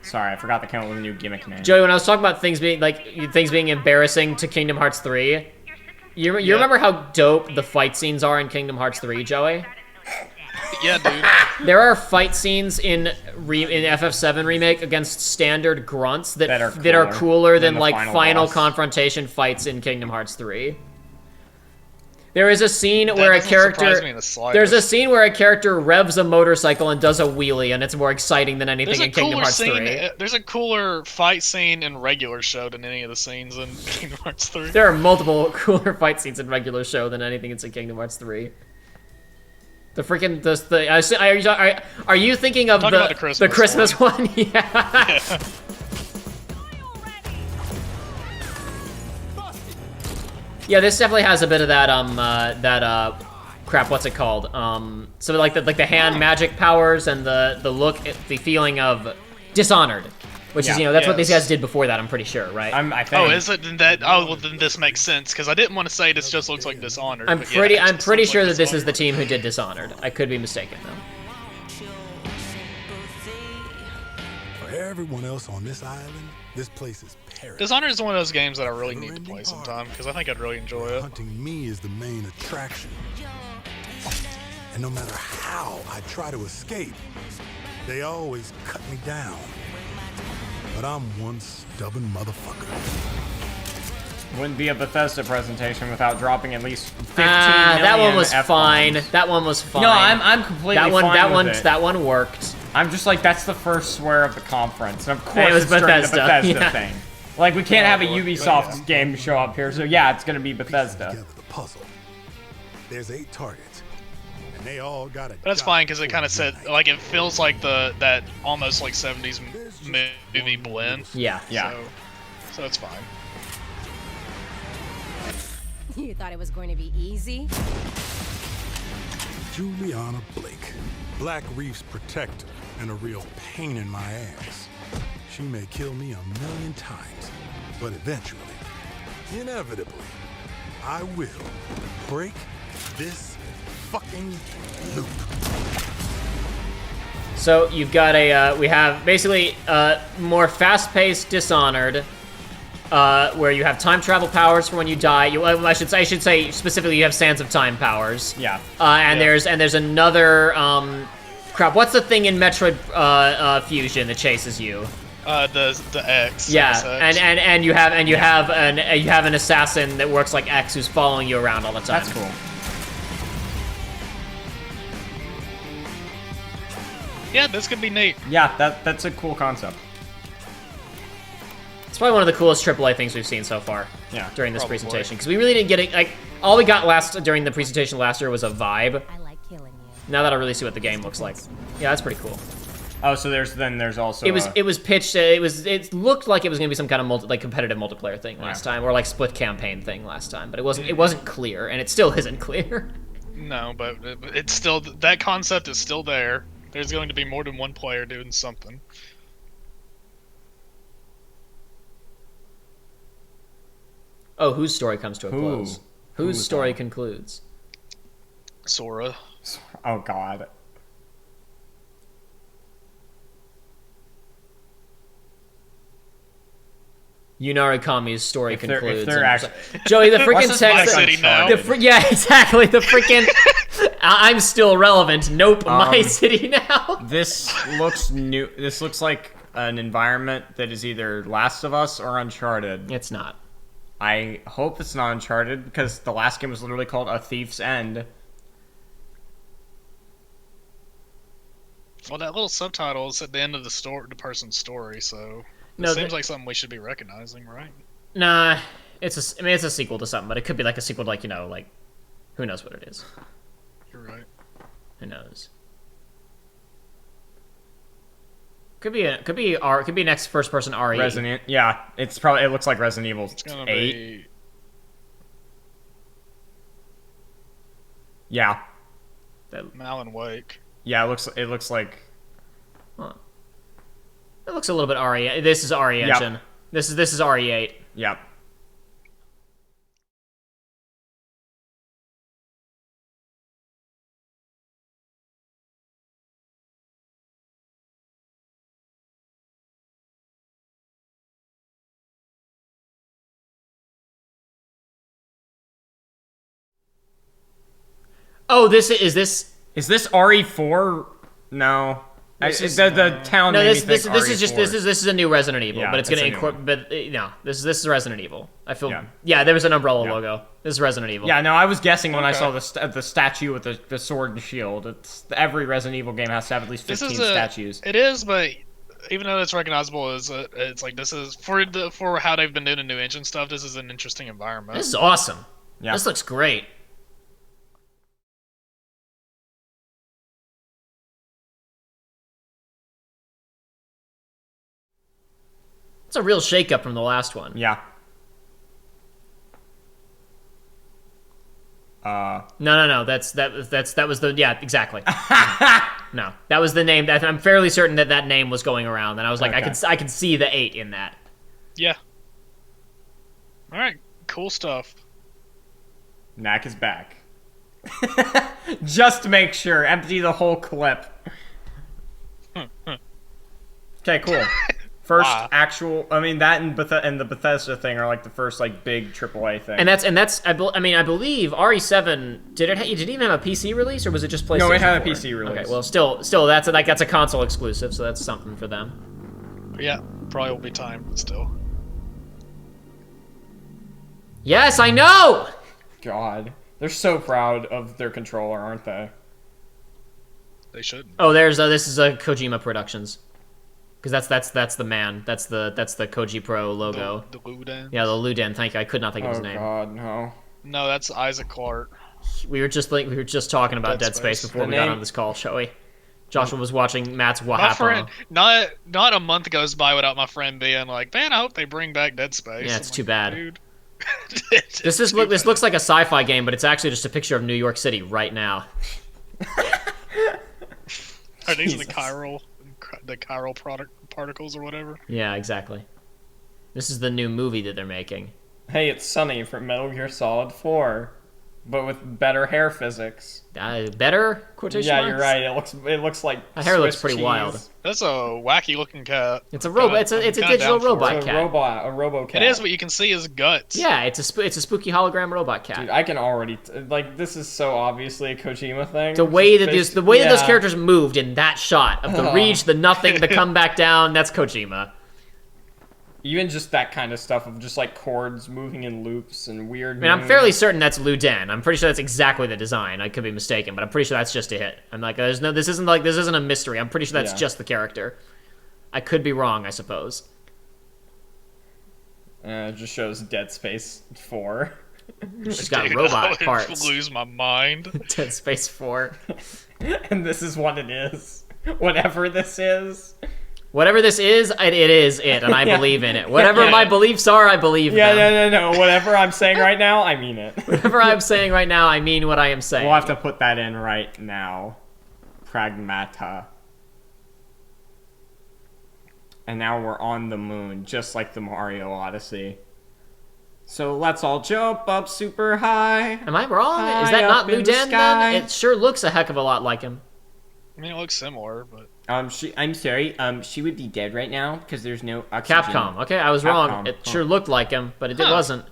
Sorry, I forgot to come up with a new gimmick name. Joey, when I was talking about things being embarrassing to Kingdom Hearts 3, you remember how dope the fight scenes are in Kingdom Hearts 3, Joey? Yeah, dude. There are fight scenes in FF7 Remake against standard grunts that are cooler than the like final boss. confrontation fights in Kingdom Hearts 3. There is a scene where a doesn't surprise character me in the slightest. there's a scene where a character revs a motorcycle and does a wheelie, and it's more exciting than anything in Kingdom Hearts 3. There's a cooler fight scene in regular show than any of the snes in Kingdom Hearts 3. There are multiple cooler fight scenes in regular show than anything in Kingdom Hearts 3. The freaking are you thinking of Talking about the Christmas one? Yeah. Yeah, this definitely has a bit of that crap. What's it called? So like the hand magic powers and the look, the feeling of Dishonored, which is that's what these guys did before that. I'm pretty sure, right? I think. Oh, is it? Then that? Oh, well, then this makes sense because I didn't want to say this just looks like Dishonored. I'm but pretty yeah, I'm pretty sure like that this is the team who did Dishonored. I could be mistaken though. For everyone else on this island, this place is paradise. Dishonored is one of those games that I really need to play sometime because I think I'd really enjoy it. Hunting me is the main attraction. And no matter how I try to escape, they always cut me down. But I'm one stubborn motherfucker. Wouldn't be a Bethesda presentation without dropping at least 15 that one was F-bombs. fine. That one was fine. No, I'm completely that one, fine that with one, it. That one worked. I'm just like, that's the first swear of the conference. And of course it was it's during Bethesda. the Bethesda Yeah. thing. Like, we can't have a Ubisoft game show up here, so yeah, it's gonna be Bethesda. The puzzle. There's 8 targets, and they all got it. That's fine because it kind of said like it feels like that almost like 70s movie blend. Yeah. So it's fine. You thought it was going to be easy? Juliana Blake, Black Reef's protector, and a real pain in my ass. She may kill me 1,000,000 times, but eventually, inevitably, I will break this fucking loop. So you've got we have basically more fast-paced Dishonored, where you have time travel powers for when you die. I should say specifically you have Sands of Time powers. Yeah. There's another crap. What's the thing in Metroid Fusion that chases you? The X. Yeah, and you have an assassin that works like X who's following you around all the time. That's cool. Yeah, this could be neat. Yeah, that's a cool concept. It's probably one of the coolest AAA things we've seen so far. Yeah, during this probably. presentation, because we really didn't get it. Like all we got during the presentation last year was a vibe. I like killing you. Now that I really see what the game looks like, yeah, that's pretty cool. Oh, so there's also it was pitched. It looked like it was gonna be some kind of competitive multiplayer thing last time, or like split campaign thing last time, but it wasn't clear, and it still isn't clear. No, but it's still that concept is still there. There's going to be more than one player doing something. Oh, whose story comes to a close? Whose story concludes? Sora. Oh God. Yunari Kami's story concludes. If they're actually... Joey, the freaking text. Yeah, exactly. The freaking. I'm still relevant. Nope, my city now. This looks new. This looks like an environment that is either Last of Us or Uncharted. It's not. I hope it's not Uncharted because the last game was literally called A Thief's End. Well, that little subtitle is at the end of the person's story, so it seems like something we should be recognizing, right? Nah, it's a sequel to something, but it could be like a sequel to like who knows what it is. You're right. Who knows? Could be next first person RE. Resident. Yeah, it looks like Resident Evil 8. Yeah. Alan Wake. Yeah, it looks like. Huh. It looks a little bit RE. This is RE engine. Yep. This is RE8. Yep. Oh, is this Is this RE4? No. The town. No, made this me is think just RE4. this is a new Resident Evil, Yeah, but it's it's gonna a new one. incorporate. But no, this is Resident Evil. I feel. Yeah. Yeah, there was an umbrella logo. This is Resident Evil. Yeah, no, I was guessing when I Okay. saw the statue with the sword and shield. It's every Resident Evil game has to have at least 15 statues. It is, but even though it's recognizable, it's like this is for how they've been doing the new engine stuff. This is an interesting environment. This is awesome. Yeah. This looks great. It's a real shakeup from the last one. Yeah. No. That was the exactly. No, that was the name. I'm fairly certain that name was going around, and I was like, Okay. I could see the 8 in that. Yeah. All right, cool stuff. Knack is back. Just to make sure, empty the whole clip. Okay, cool. First actual, I mean that and the Bethesda thing are like the first like big AAA thing. And that's I believe RE7 did it even have a PC release, or was it just PlayStation? No, it had a 4? PC release. Okay, well still that's a console exclusive, so that's something for them. Yeah, probably will be time but still. Yes, I know. God, they're so proud of their controller, aren't they? They should. Oh, this is a Kojima Productions. Because that's the man. That's the Koji Pro logo. The Luden. Yeah, the Luden. Thank you. I could not think of his Oh name. God, no. No, that's Isaac Clarke. We were just talking about Dead Space before we got on this call, shall we? Joshua was watching Matt's My Wahapa. friend, not a month goes by without my friend being like, "Man, I hope they bring back Dead Space." Yeah, it's I'm too like, bad. Dude. This looks like a sci-fi game, but it's actually just a picture of New York City right now. Are these the chiral particles or whatever? Yeah, exactly. This is the new movie that they're making. Hey, it's Sonny from Metal Gear Solid 4, but with better hair physics. Better? Quotation Yeah, marks? you're right. It looks like The hair looks Swiss pretty cheese. wild. That's a wacky looking cat. It's a robot. It's a digital robot It's cat. a robo cat. It is, but you can see his guts. Yeah, it's a spooky hologram robot cat. Dude, I can already like this is so obviously a Kojima thing. The way that that those Yeah. characters moved in that shot of the reach, the nothing, the come back down, that's Kojima. Even just that kind of stuff of just like chords moving in loops and weird. I mean, I'm fairly certain that's Luden. I'm pretty sure that's exactly the design. I could be mistaken, but I'm pretty sure that's just a hit. I'm like, this isn't a mystery. I'm pretty sure that's Yeah. just the character. I could be wrong, I suppose. It just shows Dead Space 4. She's got Dude, robot I would parts. lose my mind. Dead Space 4. And this is what it is. Whatever this is. Whatever this is, it is it, and I Yeah. believe in it. Whatever Yeah. my beliefs are, I believe Yeah, them. no. Whatever I'm saying right now, I mean it. Whatever I'm saying right now, I mean what I am saying. We'll have to put that in right now. Pragmata. And now we're on the moon, just like the Mario Odyssey. So let's all jump up super high. Am I wrong? Is High that not up in Luden the then? sky. It sure looks a heck of a lot like him. I mean, it looks similar, but I'm sorry. She would be dead right now because there's no oxygen. Capcom. Okay, I was wrong. It sure looked like him, but it wasn't.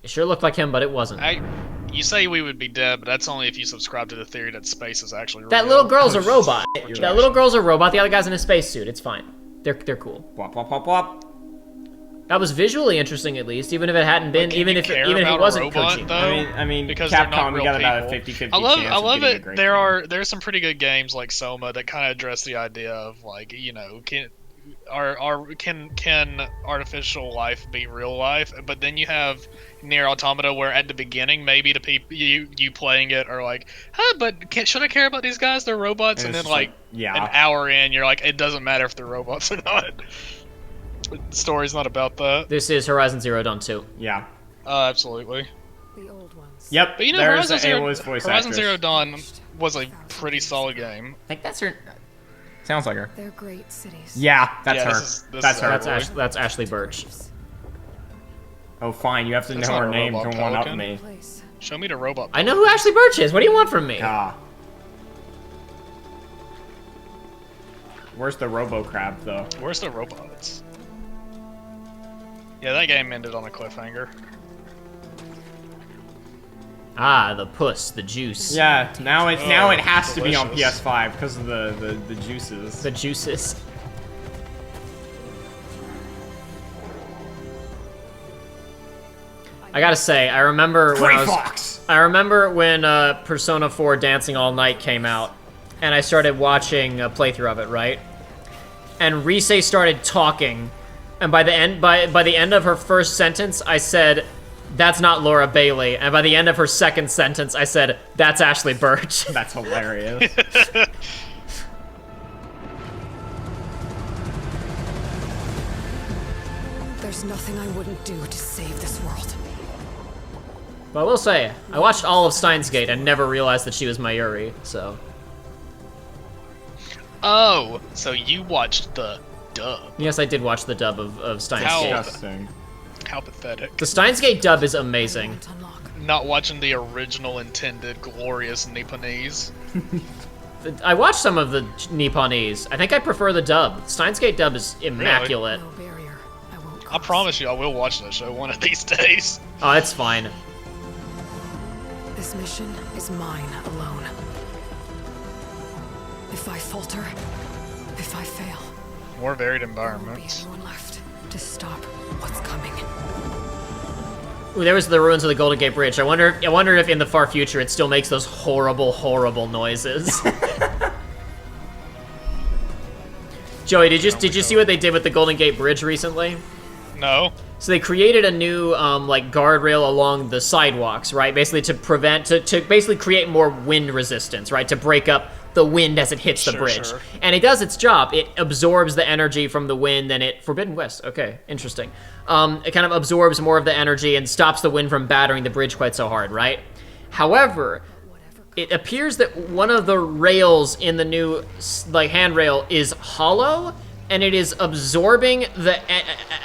It sure looked like him, but it wasn't. you say we would be dead, but that's only if you subscribe to the theory that space is actually real. That little girl's a robot. You're That right. little girl's a robot. The other guy's in a spacesuit. It's fine. They're cool. Wop wop wop wop. That was visually interesting, at least, even if it hadn't been, even if it wasn't Kojima. I mean, because they're not Capcom, we real got about a people. 50-50 I love chance of getting a great game. There's some pretty good games like Soma that kind of address the idea of like, you know, can artificial life be real life? But then you have Nier Automata, where at the beginning maybe the people you playing it are like, but should I care about these guys? They're robots, and it's then just like yeah. an hour in, you're like, it doesn't matter if they're robots or not. The story's not about that. This is Horizon Zero Dawn 2. Yeah. Absolutely. The old ones. Yep. But you know, there's Horizon Aloy's voice Horizon actress. Zero Dawn was a pretty solid game. I think that's her. Sounds like her. They're great cities. Yeah, that's her. This That's is her. That's Ashley Birch. Oh, fine. You have to That's know not her a name to robot one up pelican. me. Show me the robot. I know who Ashley Birch is. What do you want from me? Ah. Where's the Robo Crab, though? Where's the robots? Yeah, that game ended on a cliffhanger. Ah, the puss, the juice. Yeah, now it has to be on PS5 because of the juices. The juices. I gotta say, I remember when Persona 4 Dancing All Night came out, and I started watching a playthrough of it, right? And Rise started talking, and by the end of her first sentence, I said, "That's not Laura Bailey," and by the end of her second sentence, I said, "That's Ashley Birch." That's hilarious. There's nothing I wouldn't do to save this world. But I will say, I watched all of Steins Gate and never realized that she was Mayuri, so. Oh, so you watched the dub. Yes, I did watch the dub of Steins Gate. How pathetic. The Steins Gate dub is amazing. Not watching the original intended glorious Nipponese. I watched some of the Nipponese. I think I prefer the dub. Steins Gate dub is immaculate. I promise you I will watch that show one of these days. Oh, it's fine. This mission is mine alone. If I falter, if I fail, More varied there won't be environments. anyone left to stop what's coming. Ooh, there was the ruins of the Golden Gate Bridge. I wonder if in the far future it still makes those horrible, horrible noises. Joey, did you see what they did with the Golden Gate Bridge recently? No. So they created a new like guardrail along the sidewalks, right? Basically to basically create more wind resistance, right? To break up the wind as it hits the bridge. Sure. And it does its job. It absorbs the energy from the wind and it... Forbidden West. Okay, interesting. It kind of absorbs more of the energy and stops the wind from battering the bridge quite so hard, right? However, it appears that one of the rails in the new like handrail is hollow, and it is absorbing the...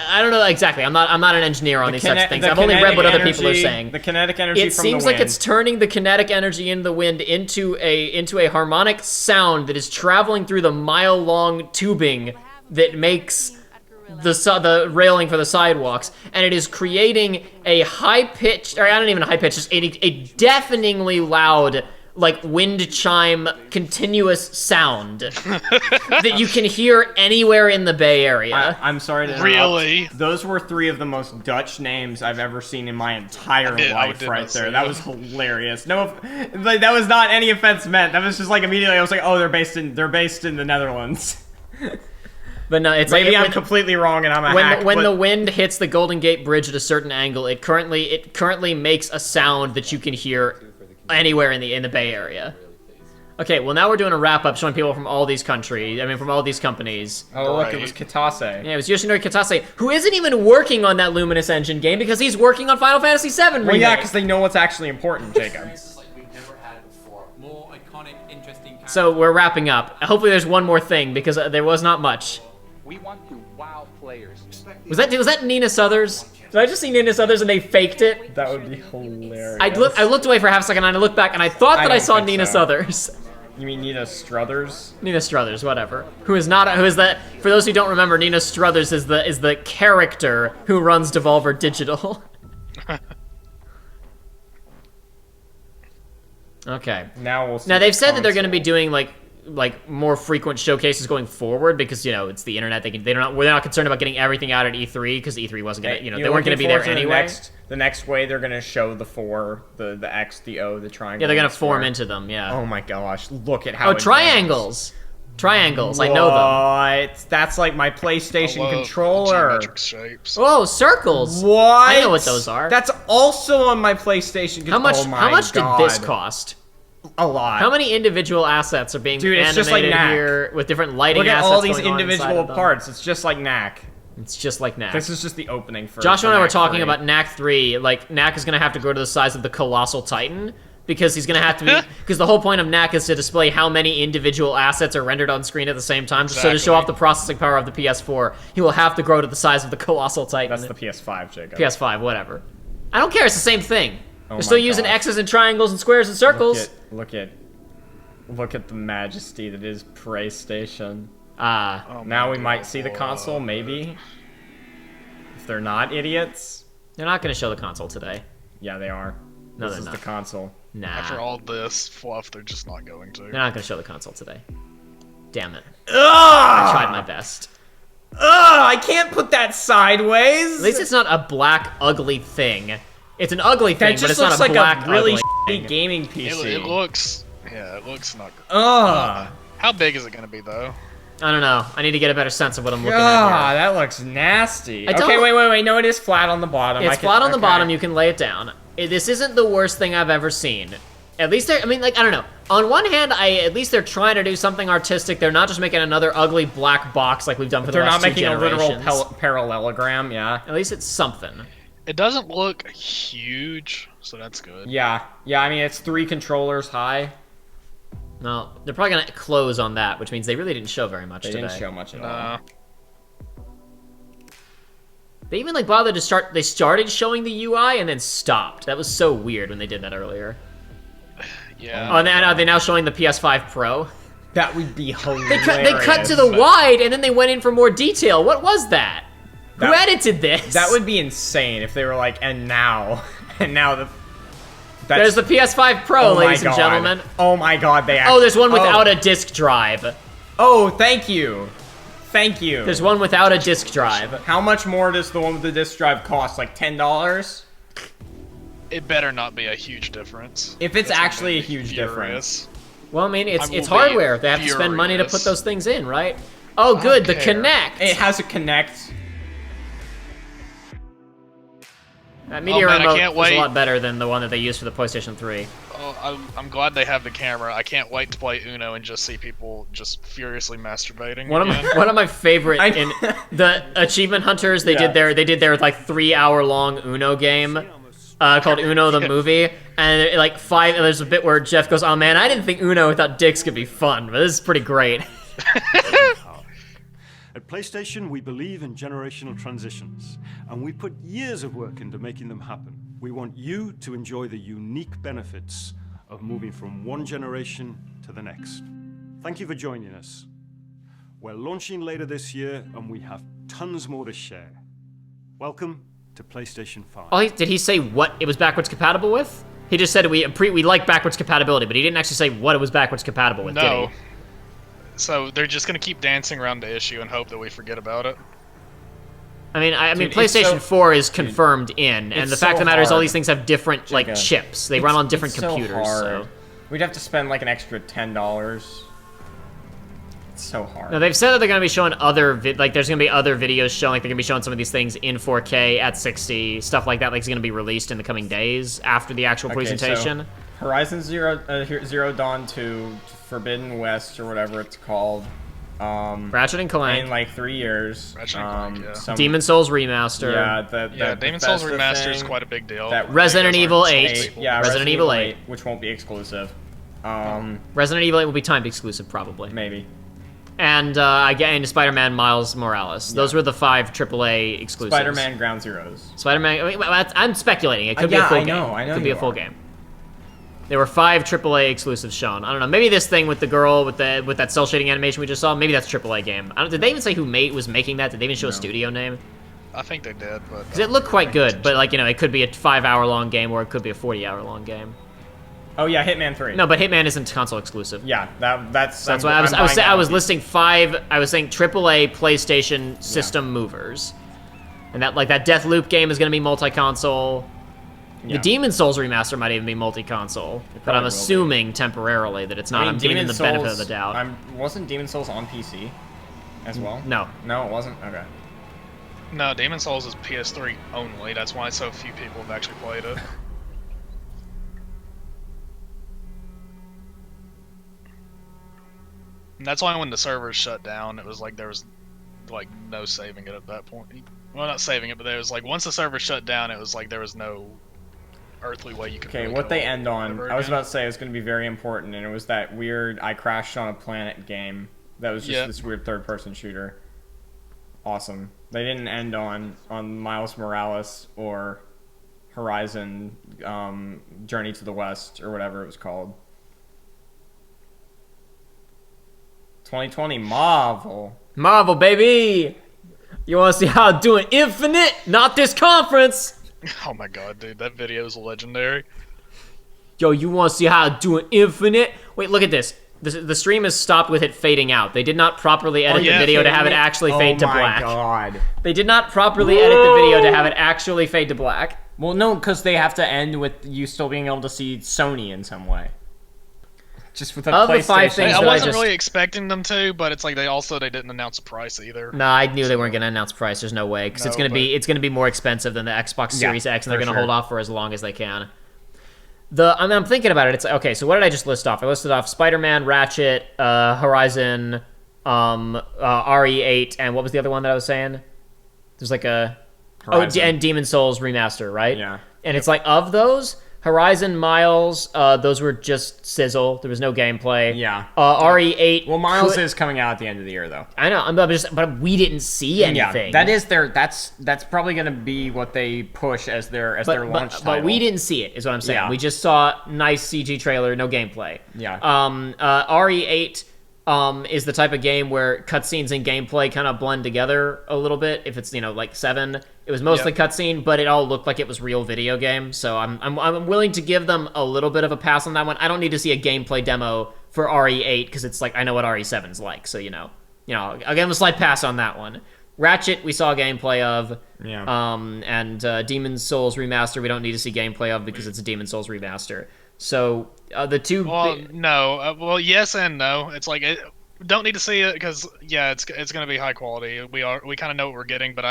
I don't know exactly. I'm not an engineer on these such things. I've only read what other people are saying. The kinetic energy It from the seems wind. like it's turning the kinetic energy in the wind into a harmonic sound that is traveling through the mile-long tubing that makes the railing for the sidewalks, and it is creating a high-pitched, or I don't even high-pitched, just a deafeningly loud, like, wind chime continuous sound that you can hear anywhere in the Bay Area. I'm sorry to interrupt. Really? Those were three of the most Dutch names I've ever seen in my entire life right there. That was hilarious. No, like, that was not any offense meant. That was just like immediately I was like, oh, they're based in the Netherlands. But no, it's maybe like I'm completely wrong and I'm a hack. When the wind hits the Golden Gate Bridge at a certain angle, it currently makes a sound that you can hear anywhere in the Bay Area. Okay, well now we're doing a wrap up showing people from all these countries. I mean, from all these companies. Oh look, it was Kitase. Yeah, it was Yoshinori Kitase, who isn't even working on that Luminous Engine game because he's working on Final Fantasy VII remake. Well, yeah, because they know what's actually important, Jacob. So we're wrapping up. Hopefully, there's one more thing because there was not much. We want to wow players. Was that Nina Suthers? Did I just see Nina Suthers and they faked it? That would be hilarious. I looked away for half a second and I looked back and I thought that I saw Nina Suthers. You mean Nina Struthers? Nina Struthers, whatever. Who is that? For those who don't remember, Nina Struthers is the character who runs Devolver Digital. Okay. Now we'll see. Now they've said that they're going to be doing like more frequent showcases going forward because it's the internet. They're not concerned about getting everything out at E3 because E3 wasn't going to they weren't going to be there anyway. The next way they're going to show the 4, the X, the O, the triangle. Yeah, they're going to form into them. Yeah. Oh my gosh, look at how. Oh, triangles. Triangles. I know them. That's like my PlayStation controller. Shapes. Oh, circles. What? I know what those are. That's also on my PlayStation controller. How much did this cost? A lot. How many individual assets are being animated just like Knack. here with different lighting assets? Look at all these going on inside individual of them? parts. It's just like Knack. It's just like Knack. This is just the opening for Joshua and I were Knack talking 3. about Knack 3. Like, Knack is going to have to grow to the size of the Colossal Titan because he's going to have to be... Because the whole point of Knack is to display how many individual assets are rendered on screen at the same time. Exactly. So to show off the processing power of the PS4, he will have to grow to the size of the Colossal Titan. That's the PS5, Jacob. PS5, whatever. I don't care. It's the same thing. Oh They're still my using gosh. X's and triangles and squares and circles. Look at the majesty that is PlayStation. Ah. Now we might see the console, maybe. If they're not idiots. They're not going to show the console today. Yeah, they are. No, this they're is not. the console. Nah. After all this fluff, they're just not going to. They're not going to show the console today. Damn it. Ugh! I tried my best. Ugh! I can't put that sideways. At least it's not a black, ugly thing. It's an ugly thing, but it's not a like black, a really ugly shitty thing. gaming PC. It looks... Yeah, it looks not good. Ugh! How big is it going to be, though? I don't know. I need to get a better sense of what I'm looking at Ah, here. that looks nasty. I don't- Okay, wait. No, it is flat on the bottom. It's flat on the bottom. You can lay it down. This isn't the worst thing I've ever seen. At least they're, I mean, like, I don't know. On one hand, at least they're trying to do something artistic. They're not just making another ugly black box like we've done for the last 2 generations. They're not making a literal parallelogram, yeah. At least it's something. It doesn't look huge, so that's good. Yeah, I mean, it's 3 controllers high. No, they're probably going to close on that, which means they really didn't show very much today. They didn't show much at all. They even, like, bothered to start... They started showing the UI and then stopped. That was so weird when they did that earlier. Yeah. Oh, and are they now showing the PS5 Pro? That would be hilarious. They cut to the wide, and then they went in for more detail. What was that? Who edited this? That would be insane if they were like, and now the... There's the PS5 Pro, Oh my ladies and God. gentlemen. Oh my god, they actually... Oh, there's one without a disc drive. Oh, thank you. Thank you. There's one without a disc drive. How much more does the one with the disc drive cost? Like $10? It better not be a huge difference. If it's That's actually a gonna make me huge furious. difference. Well, I mean, I it's will be hardware. They have to spend money to put furious. those things in, right? Oh, good, the care. Kinect. It has a Kinect. That Meteor man, I remote can't was a wait. lot better than the one that they used for the PlayStation 3. Oh, I'm glad they have the camera. I can't wait to play Uno and just see people just furiously masturbating. One again. of my favorite in the Achievement Hunters. They did their like 3-hour-long Uno game called Uno the Movie, and there's a bit where Jeff goes, "Oh man, I didn't think Uno without dicks could be fun, but this is pretty great." At PlayStation, we believe in generational transitions, and we put years of work into making them happen. We want you to enjoy the unique benefits of moving from one generation to the next. Thank you for joining us. We're launching later this year, and we have tons more to share. Welcome to PlayStation 5. Oh, did he say what it was backwards compatible with? He just said we like backwards compatibility, but he didn't actually say what it was backwards compatible with, did No. he? So they're just gonna keep dancing around the issue and hope that we forget about it. I mean, Dude, it's PlayStation so- 4 is confirmed in, and it's the fact of so the matter is all hard. these things have different, like, chips. They run on different It's so computers, hard. so... We'd have to spend like an extra $10. It's so hard. No, they've said that they're going to be showing other, there's going to be other videos showing, like, they're going to be showing some of these things in 4K, at 60, stuff like that, like, it's going to be released in the coming days after the actual presentation. So Horizon Zero Dawn 2, Forbidden West, or whatever it's called. Ratchet and Clank. In like 3 years. Ratchet and Clank, yeah. Demon Souls Remaster. Yeah, Demon Souls Remaster is quite a big deal. Resident Evil 8. Yeah, Resident Evil 8. Which won't be exclusive. Resident Evil 8 will be timed exclusive, probably. Maybe. And again, Spider-Man Miles Morales. Those were the 5 AAA exclusives. Spider-Man Ground Zeroes. Spider-Man. I'm speculating. It could be a full game. I know. It could be a full game. There were 5 AAA exclusives shown. I don't know. Maybe this thing with the girl with that cell shading animation we just saw. Maybe that's a AAA game. Did they even say who was making that? Did they even show a studio name? I think they did, but Because it looked quite good. But like it could be a 5-hour-long game or it could be a 40-hour-long game. Oh yeah, Hitman 3. No, but Hitman isn't console exclusive. Yeah, that's why I was listing 5. I was saying AAA PlayStation system movers, and that Deathloop game is going to be multi-console. Yeah. The Demon Souls remaster might even be multi-console, but I'm assuming temporarily that it's not. I'm giving them the benefit of the doubt. Wasn't Demon Souls on PC as well? No. No, it wasn't. Okay. no, Demon Souls is PS3 only. That's why so few people have actually played it. And that's why when the servers shut down, it was like there was like no saving it at that point. Well, not saving it, but there was like once the server shut down, it was like there was no earthly way you could. Okay, really what go they end on, ever I was again. about to say it was going to be very important, and it was that weird I crashed on a planet game that was just this weird third-person shooter. Awesome. They didn't end on Miles Morales or Horizon Journey to the West or whatever it was called. 2020 Marvel. Marvel, baby! You want to see how I'm doing Infinite? Not this conference! Oh my god, dude, that video is legendary. yo, you want to see how I do an Infinite? Wait, look at this. The stream is stopped with it fading out. They did not properly edit the video to have it actually fade to black. Oh my god. They did not properly edit the video to have it actually fade to black. Well, no, because they have to end with you still being able to see Sony in some way. Just with a Of the PlayStation. 5 things I that wasn't really expecting them to, but it's like they didn't announce a price either. No, I knew they weren't going to announce price. There's no way because it's going to be more expensive than the Xbox Series X, and they're going to hold off for as long as they can. I'm thinking about it. It's okay. So what did I just list off? I listed off Spider-Man, Ratchet, Horizon, RE8, and what was the other one that I was saying? There's like a and Demon Souls remaster, right? Yeah. And it's like of those, Horizon, Miles, those were just sizzle. There was no gameplay. Yeah. RE8. Well, Miles is coming out at the end of the year, though. I know, but we didn't see anything. Yeah, that's probably going to be what they push as their launch title. But we didn't see it, is what I'm saying. Yeah. We just saw nice CG trailer, no gameplay. Yeah. RE8 is the type of game where cutscenes and gameplay kind of blend together a little bit. If it's like 7, it was mostly cutscene, but it all looked like it was real video game. So I'm willing to give them a little bit of a pass on that one. I don't need to see a gameplay demo for RE8 because it's like I know what RE7's like. So I'll give them a slight pass on that one. Ratchet, we saw gameplay of. Yeah. And Demon's Souls remaster, we don't need to see gameplay of because it's a Demon's Souls remaster. So the two. Well, no. Well, yes and no. It's like don't need to see it because it's going to be high quality. We kind of know what we're getting, but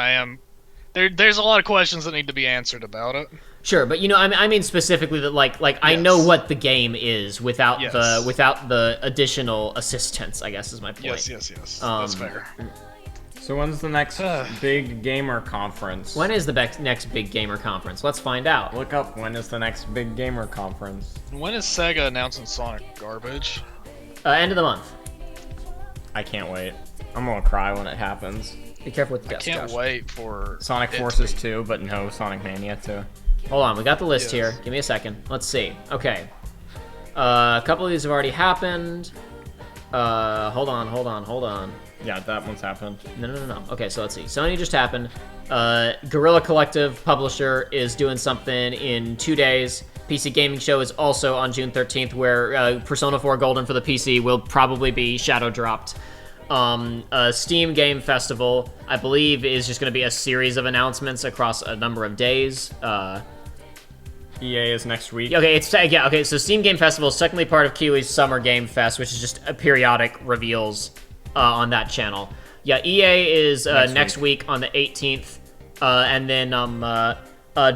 there's a lot of questions that need to be answered about it. Sure, but I mean specifically that like I know what the game is without the additional assistance, I guess is my point. Yes. That's fair. So when's the next big gamer conference? When is the next big gamer conference? Let's find out. Look up when is the next big gamer conference. When is Sega announcing Sonic garbage? End of the month. I can't wait. I'm gonna cry when it happens. Be careful with the desk, I can't Josh. wait for Sonic Forces 2, but no Sonic Mania 2. Hold on, we got the list here. Give me a second. Let's see. Okay. A couple of these have already happened. Hold on. Yeah, that one's happened. No. Okay, so let's see. Sony just happened. Guerrilla Collective publisher is doing something in 2 days. PC Gaming Show is also on June 13th, where Persona 4 Golden for the PC will probably be shadow dropped. Steam Game Festival, I believe, is just going to be a series of announcements across a number of days. EA is next week. Okay, so Steam Game Festival is technically part of Kiwi's Summer Game Fest, which is just a periodic reveals on that channel. Yeah, EA is next week on the 18th, and then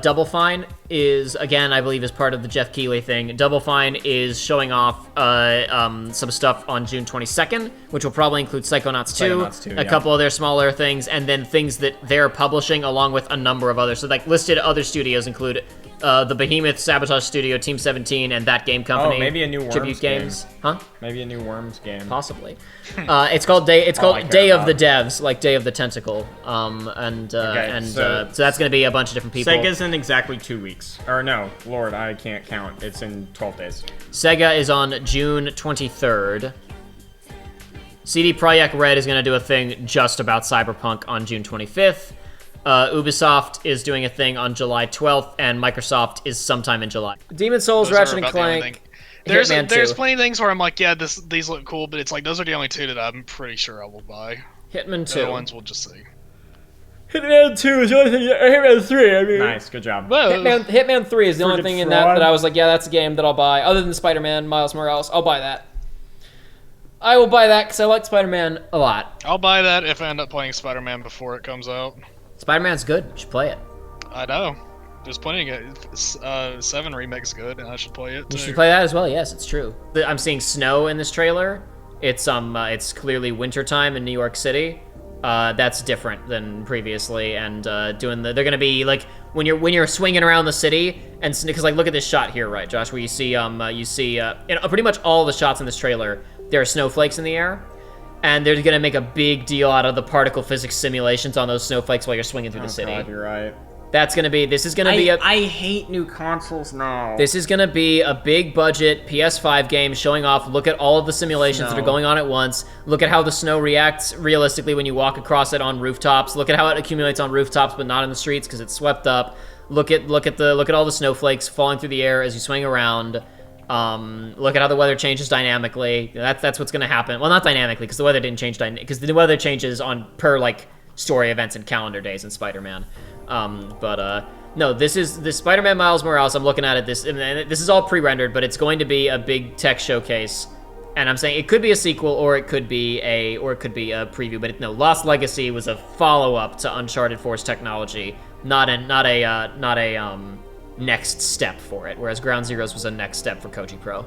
Double Fine is, again, I believe, is part of the Jeff Keighley thing. Double Fine is showing off some stuff on June 22nd, which will probably include Psychonauts 2, a couple of their smaller things, and then things that they're publishing along with a number of others. So, like, listed other studios include the Behemoth Sabotage Studio, Team 17, and That Game Company. Oh, maybe a new Worms Tribute games. game. Huh? Maybe a new Worms game. Possibly. It's called Day of the Devs, like Day of the Tentacle. So that's going to be a bunch of different people. Sega's in exactly 2 weeks. Or no, Lord, I can't count. It's in 12 days. Sega is on June 23rd. CD Projekt Red is going to do a thing just about Cyberpunk on June 25th. Ubisoft is doing a thing on July 12th, and Microsoft is sometime in July. Demon's Souls, Ratchet & Clank, There's Hitman 2. plenty of things where I'm like, these look cool, but it's like those are the only two that I'm pretty sure I will buy. Hitman 2. The other ones we'll just see. Hitman 2 is the only thing. Hitman 3, I mean. Nice, good job. Hitman 3 is the only thing in that I was like, yeah, that's a game that I'll buy. Other than Spider-Man, Miles Morales, I'll buy that. I will buy that because I like Spider-Man a lot. I'll buy that if I end up playing Spider-Man before it comes out. Spider-Man's good. You should play it. I know. There's plenty of 7 remake's good, and I should play it too. You should play that as well. Yes, it's true. I'm seeing snow in this trailer. It's clearly wintertime in New York City. That's different than previously, and they're gonna be like when you're swinging around the city, and because like look at this shot here, right, Josh, where you see pretty much all the shots in this trailer. There are snowflakes in the air. And they're going to make a big deal out of the particle physics simulations on those snowflakes while you're swinging through the city. God, you're right. This is going to be I hate new consoles now. This is going to be a big budget PS5 game showing off, look at all of the simulations that are going on at once. Look at how the snow reacts realistically when you walk across it on rooftops. Look at how it accumulates on rooftops but not in the streets because it's swept up. Look at all the snowflakes falling through the air as you swing around. Look at how the weather changes dynamically. That's what's gonna happen. Well, not dynamically, because the weather didn't change because the weather changes on per like story events and calendar days in Spider-Man. No, this is the Spider-Man Miles Morales. I'm looking at it. This is all pre-rendered, but it's going to be a big tech showcase. And I'm saying it could be a sequel, or it could be a preview. But no, Lost Legacy was a follow-up to Uncharted 4's technology, not a next step for it. Whereas Ground Zeroes was a next step for Koji Pro.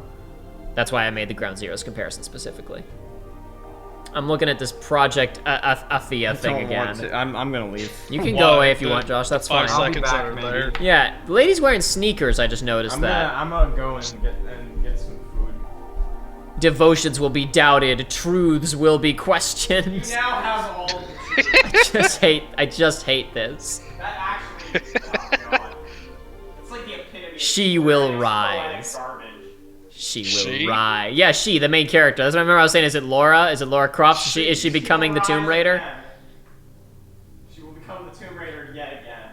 That's why I made the Ground Zeroes comparison specifically. I'm looking at this Project Athia thing again. I'm gonna leave. You can go away if you want, Josh. That's fine. 5 seconds out of there. Yeah, the lady's wearing sneakers. I just noticed that. I'm gonna go and get some food. Devotions will be doubted. Truths will be questioned. You now have all. I just hate this. That actually. Oh God. It's like the epitome. She will rise. She will rise. Yeah, she, the main character. That's what I remember I was saying. Is it Laura? Is it Laura Croft? Is she becoming the Tomb Raider? Again. She will become the Tomb Raider yet again.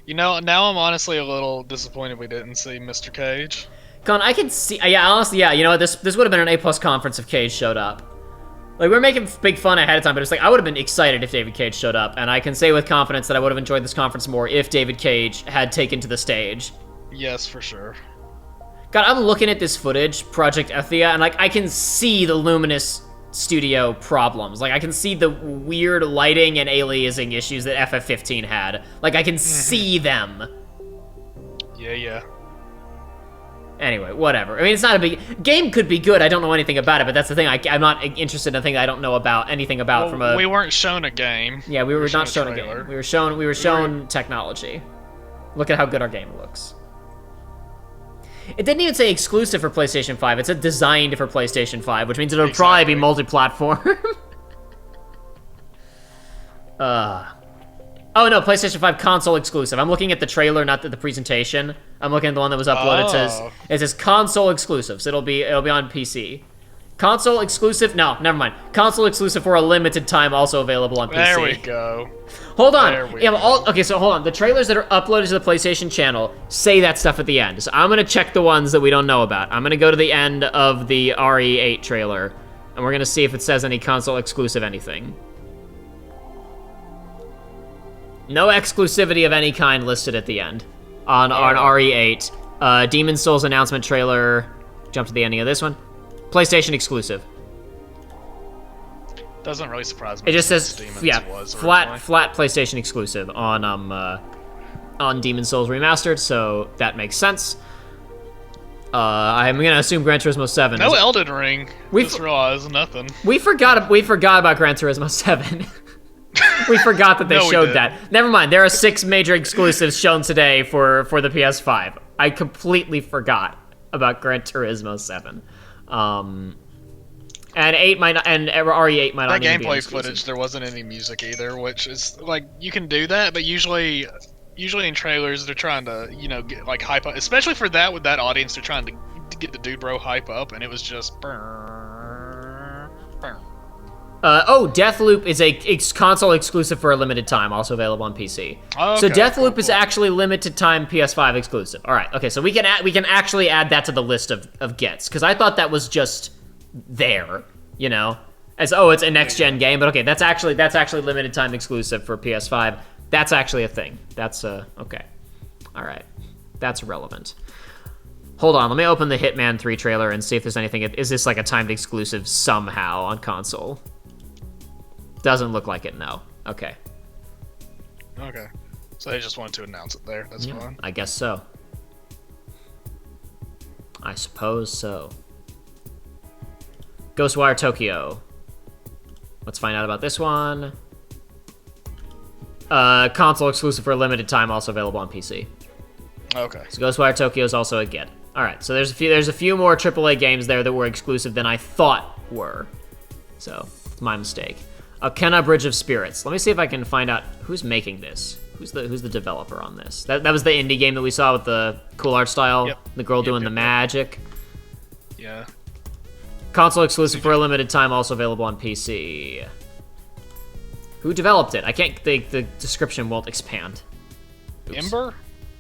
You know, now I'm honestly a little disappointed we didn't see Mr. Cage. Con, I can see. Yeah, honestly, yeah. You know what? This would have been an A+ conference if Cage showed up. Like, we're making big fun ahead of time, but it's like I would have been excited if David Cage showed up, and I can say with confidence that I would have enjoyed this conference more if David Cage had taken to the stage. Yes, for sure. God, I'm looking at this footage, Project Athia, and like I can see the Luminous Studio problems. Like I can see the weird lighting and aliasing issues that FF15 had. Like I can see them. Yeah. Anyway, whatever. I mean, it's not a big game. Could be good. I don't know anything about it, but that's the thing. I'm not interested in a thing that I don't know anything about from a. We weren't shown a game. Yeah, we were not shown a game. We were shown technology. Look at how good our game looks. It didn't even say exclusive for PlayStation 5. It said designed for PlayStation 5, which means it'll probably be multi-platform. Oh no, PlayStation 5 console exclusive. I'm looking at the trailer, not the presentation. I'm looking at the one that was uploaded. It says console exclusive, so it'll be on PC. Console exclusive? No, never mind. Console exclusive for a limited time, also available on PC. There we go. Hold on. Okay, so hold on. The trailers that are uploaded to the PlayStation channel say that stuff at the end. So I'm gonna check the ones that we don't know about. I'm gonna go to the end of the RE8 trailer, and we're gonna see if it says any console exclusive anything. No exclusivity of any kind listed at the end on RE8. Demon's Souls announcement trailer. Jump to the ending of this one. PlayStation exclusive. Doesn't really surprise me. It just says, flat PlayStation exclusive on Demon's Souls Remastered, so that makes sense. I'm gonna assume Gran Turismo 7. No Elden Ring. Just realized nothing. We forgot about Gran Turismo 7. We forgot that they showed that. Never mind. There are 6 major exclusives shown today for the PS5. I completely forgot about Gran Turismo 7. And 8 might not, and RE8 might not. That gameplay footage, there wasn't any music either, which is like you can do that, but usually in trailers they're trying to get like hype up, especially for that with that audience. They're trying to get the dude bro hype up, and it was just. Deathloop is a console exclusive for a limited time, also available on PC. Oh, okay, so Deathloop is actually limited time PS5 exclusive. All right, okay, so we can actually add that to the list of gets, because I thought that was just there, as it's a next gen game, but okay, that's actually limited time exclusive for PS5. That's actually a thing. That's okay. All right, that's relevant. Hold on, let me open the Hitman 3 trailer and see if there's anything. Is this like a timed exclusive somehow on console? Doesn't look like it, no. Okay. Okay. So they just wanted to announce it there. That's fine. I guess so. I suppose so. Ghostwire Tokyo. Let's find out about this one. Console exclusive for a limited time, also available on PC. Okay. So Ghostwire Tokyo is also a get. All right. So there's a few more AAA games there that were exclusive than I thought were. So it's my mistake. Kenna Bridge of Spirits. Let me see if I can find out who's making this. Who's the developer on this? That was the indie game that we saw with the cool art style. Yep. The girl doing the magic. Yeah. Console exclusive for a limited time, also available on PC. Who developed it? I can't. The description won't expand. Oops. Ember?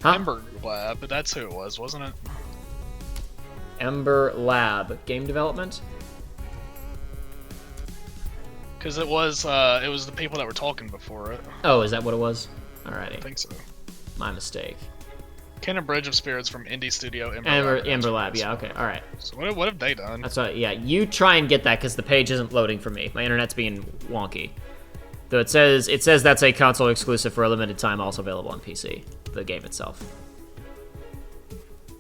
Huh? Ember Lab, but that's who it was, wasn't it? Ember Lab. Game development? Because it was the people that were talking before it. Oh, is that what it was? Alrighty. I think so. My mistake. Canon Bridge of Spirits from indie studio Ember Lab, yeah, okay, alright. So what have they done? That's right, yeah. You try and get that because the page isn't loading for me. My internet's being wonky. Though it says that's a console exclusive for a limited time, also available on PC. The game itself.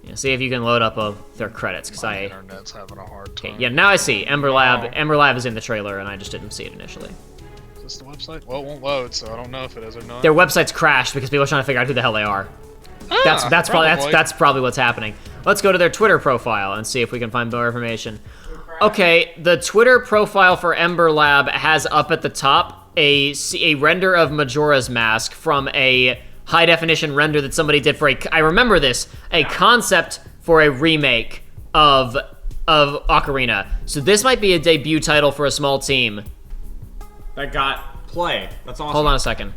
Yeah, see if you can load up their credits, because My internet's having a hard time. Okay, yeah, now I see. Ember Lab. Ember Lab is in the trailer, and I just didn't see it initially. Is this the website? Well, it won't load, so I don't know if it is or not. Their website's crashed because people are trying to figure out who the hell they are. That's probably what's happening. Let's go to their Twitter profile and see if we can find more information. Okay, the Twitter profile for Ember Lab has up at the top a render of Majora's Mask from a high definition render that somebody did for I remember this, a concept for a remake of Ocarina. So this might be a debut title for a small team. That got play. That's awesome. Hold on a second.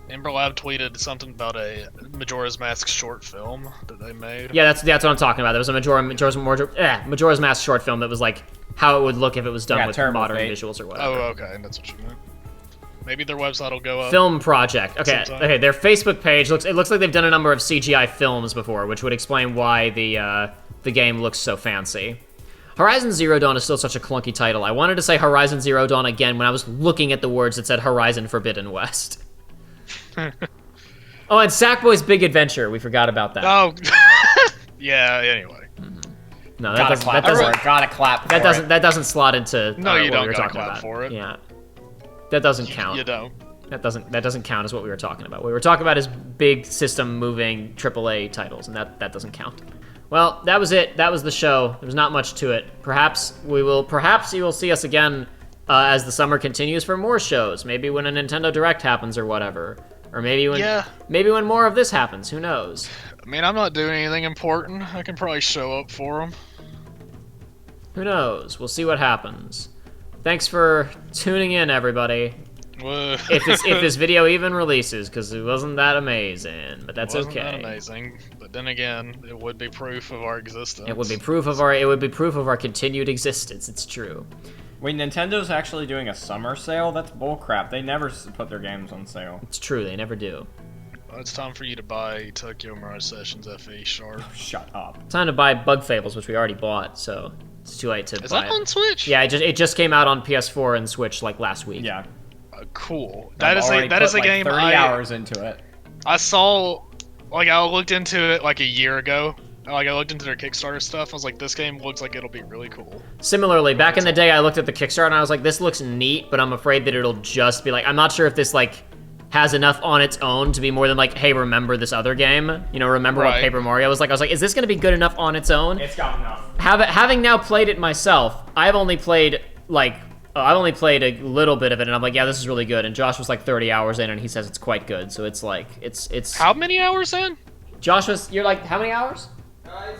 Ember Lab tweeted something about a Majora's Mask short film that they made. Yeah, that's what I'm talking about. There was a Majora's Mask short film that was like how it would look if it was done with modern visuals or whatever. Oh, okay, that's what you meant. Maybe their website will go up. Film project. Okay, sometime. okay. Their Facebook page looks like they've done a number of CGI films before, which would explain why the game looks so fancy. Horizon Zero Dawn is still such a clunky title. I wanted to say Horizon Zero Dawn again when I was looking at the words that said Horizon Forbidden West. Oh, and Sackboy's Big Adventure. We forgot about that. Oh, yeah. Anyway. No, that doesn't slot into. No, you what don't we were gotta talking clap about. for it. Yeah, that doesn't count. You don't. That doesn't count as what we were talking about. What we were talking about is big system moving AAA titles, and that doesn't count. Well, that was it. That was the show. There was not much to it. Perhaps you will see us again as the summer continues for more shows. Maybe when a Nintendo Direct happens or whatever. Or maybe when more of this happens. Who knows? I mean, I'm not doing anything important. I can probably show up for them. Who knows? We'll see what happens. Thanks for tuning in, everybody. if this video even releases, because it wasn't that amazing, but that's okay. It wasn't that amazing, but then again, it would be proof of our existence. It would be proof of our continued existence. It's true. Wait, Nintendo's actually doing a summer sale? That's bullcrap. They never put their games on sale. It's true, they never do. Well, it's time for you to buy Tokyo Mirage Sessions FE sharp. Shut up. Time to buy Bug Fables, which we already bought, so it's too late to buy it. Is that on Switch? Yeah, it just came out on PS4 and Switch like last week. Yeah. Cool. That is a game 30 hours into it. I saw, I looked into it like a year ago. I looked into their Kickstarter stuff. I was like, this game looks like it'll be really cool. Similarly, back in the day, I looked at the Kickstarter and I was like, this looks neat, but I'm afraid that it'll just be like, I'm not sure if this has enough on its own to be more than like, hey, remember this other game? You know, remember what Paper Mario was like? I was like, is this going to be good enough on its own? It's got enough. Having now played it myself, I've only played a little bit of it, and I'm like, yeah, this is really good. And Josh was like 30 hours in, and he says it's quite good. So it's like, it's. How many hours in? You're like, how many hours?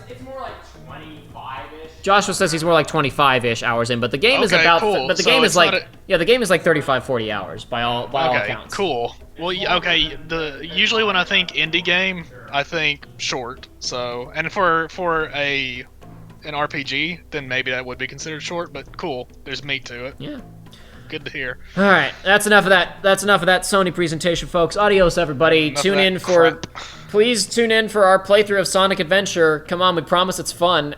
It's more like 25-ish. Joshua says he's more like 25-ish hours in, but the game is about. Cool. But the game is like, the game is like 35, 40 hours by all accounts. Cool. Well, okay. Usually when I think indie game, I think short. So, and for an RPG, then maybe that would be considered short. But cool. There's meat to it. Yeah. Good to hear. All right, that's enough of that. That's enough of that Sony presentation, folks. Adios, everybody. Please tune in for our playthrough of Sonic Adventure. Come on, we promise it's fun.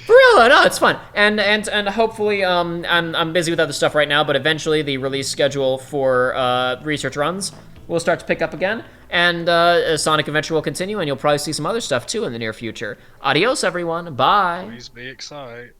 For real, no, it's fun. And hopefully, I'm busy with other stuff right now, but eventually the release schedule for research runs will start to pick up again, and Sonic Adventure will continue, and you'll probably see some other stuff too in the near future. Adios, everyone. Bye. Please be excited.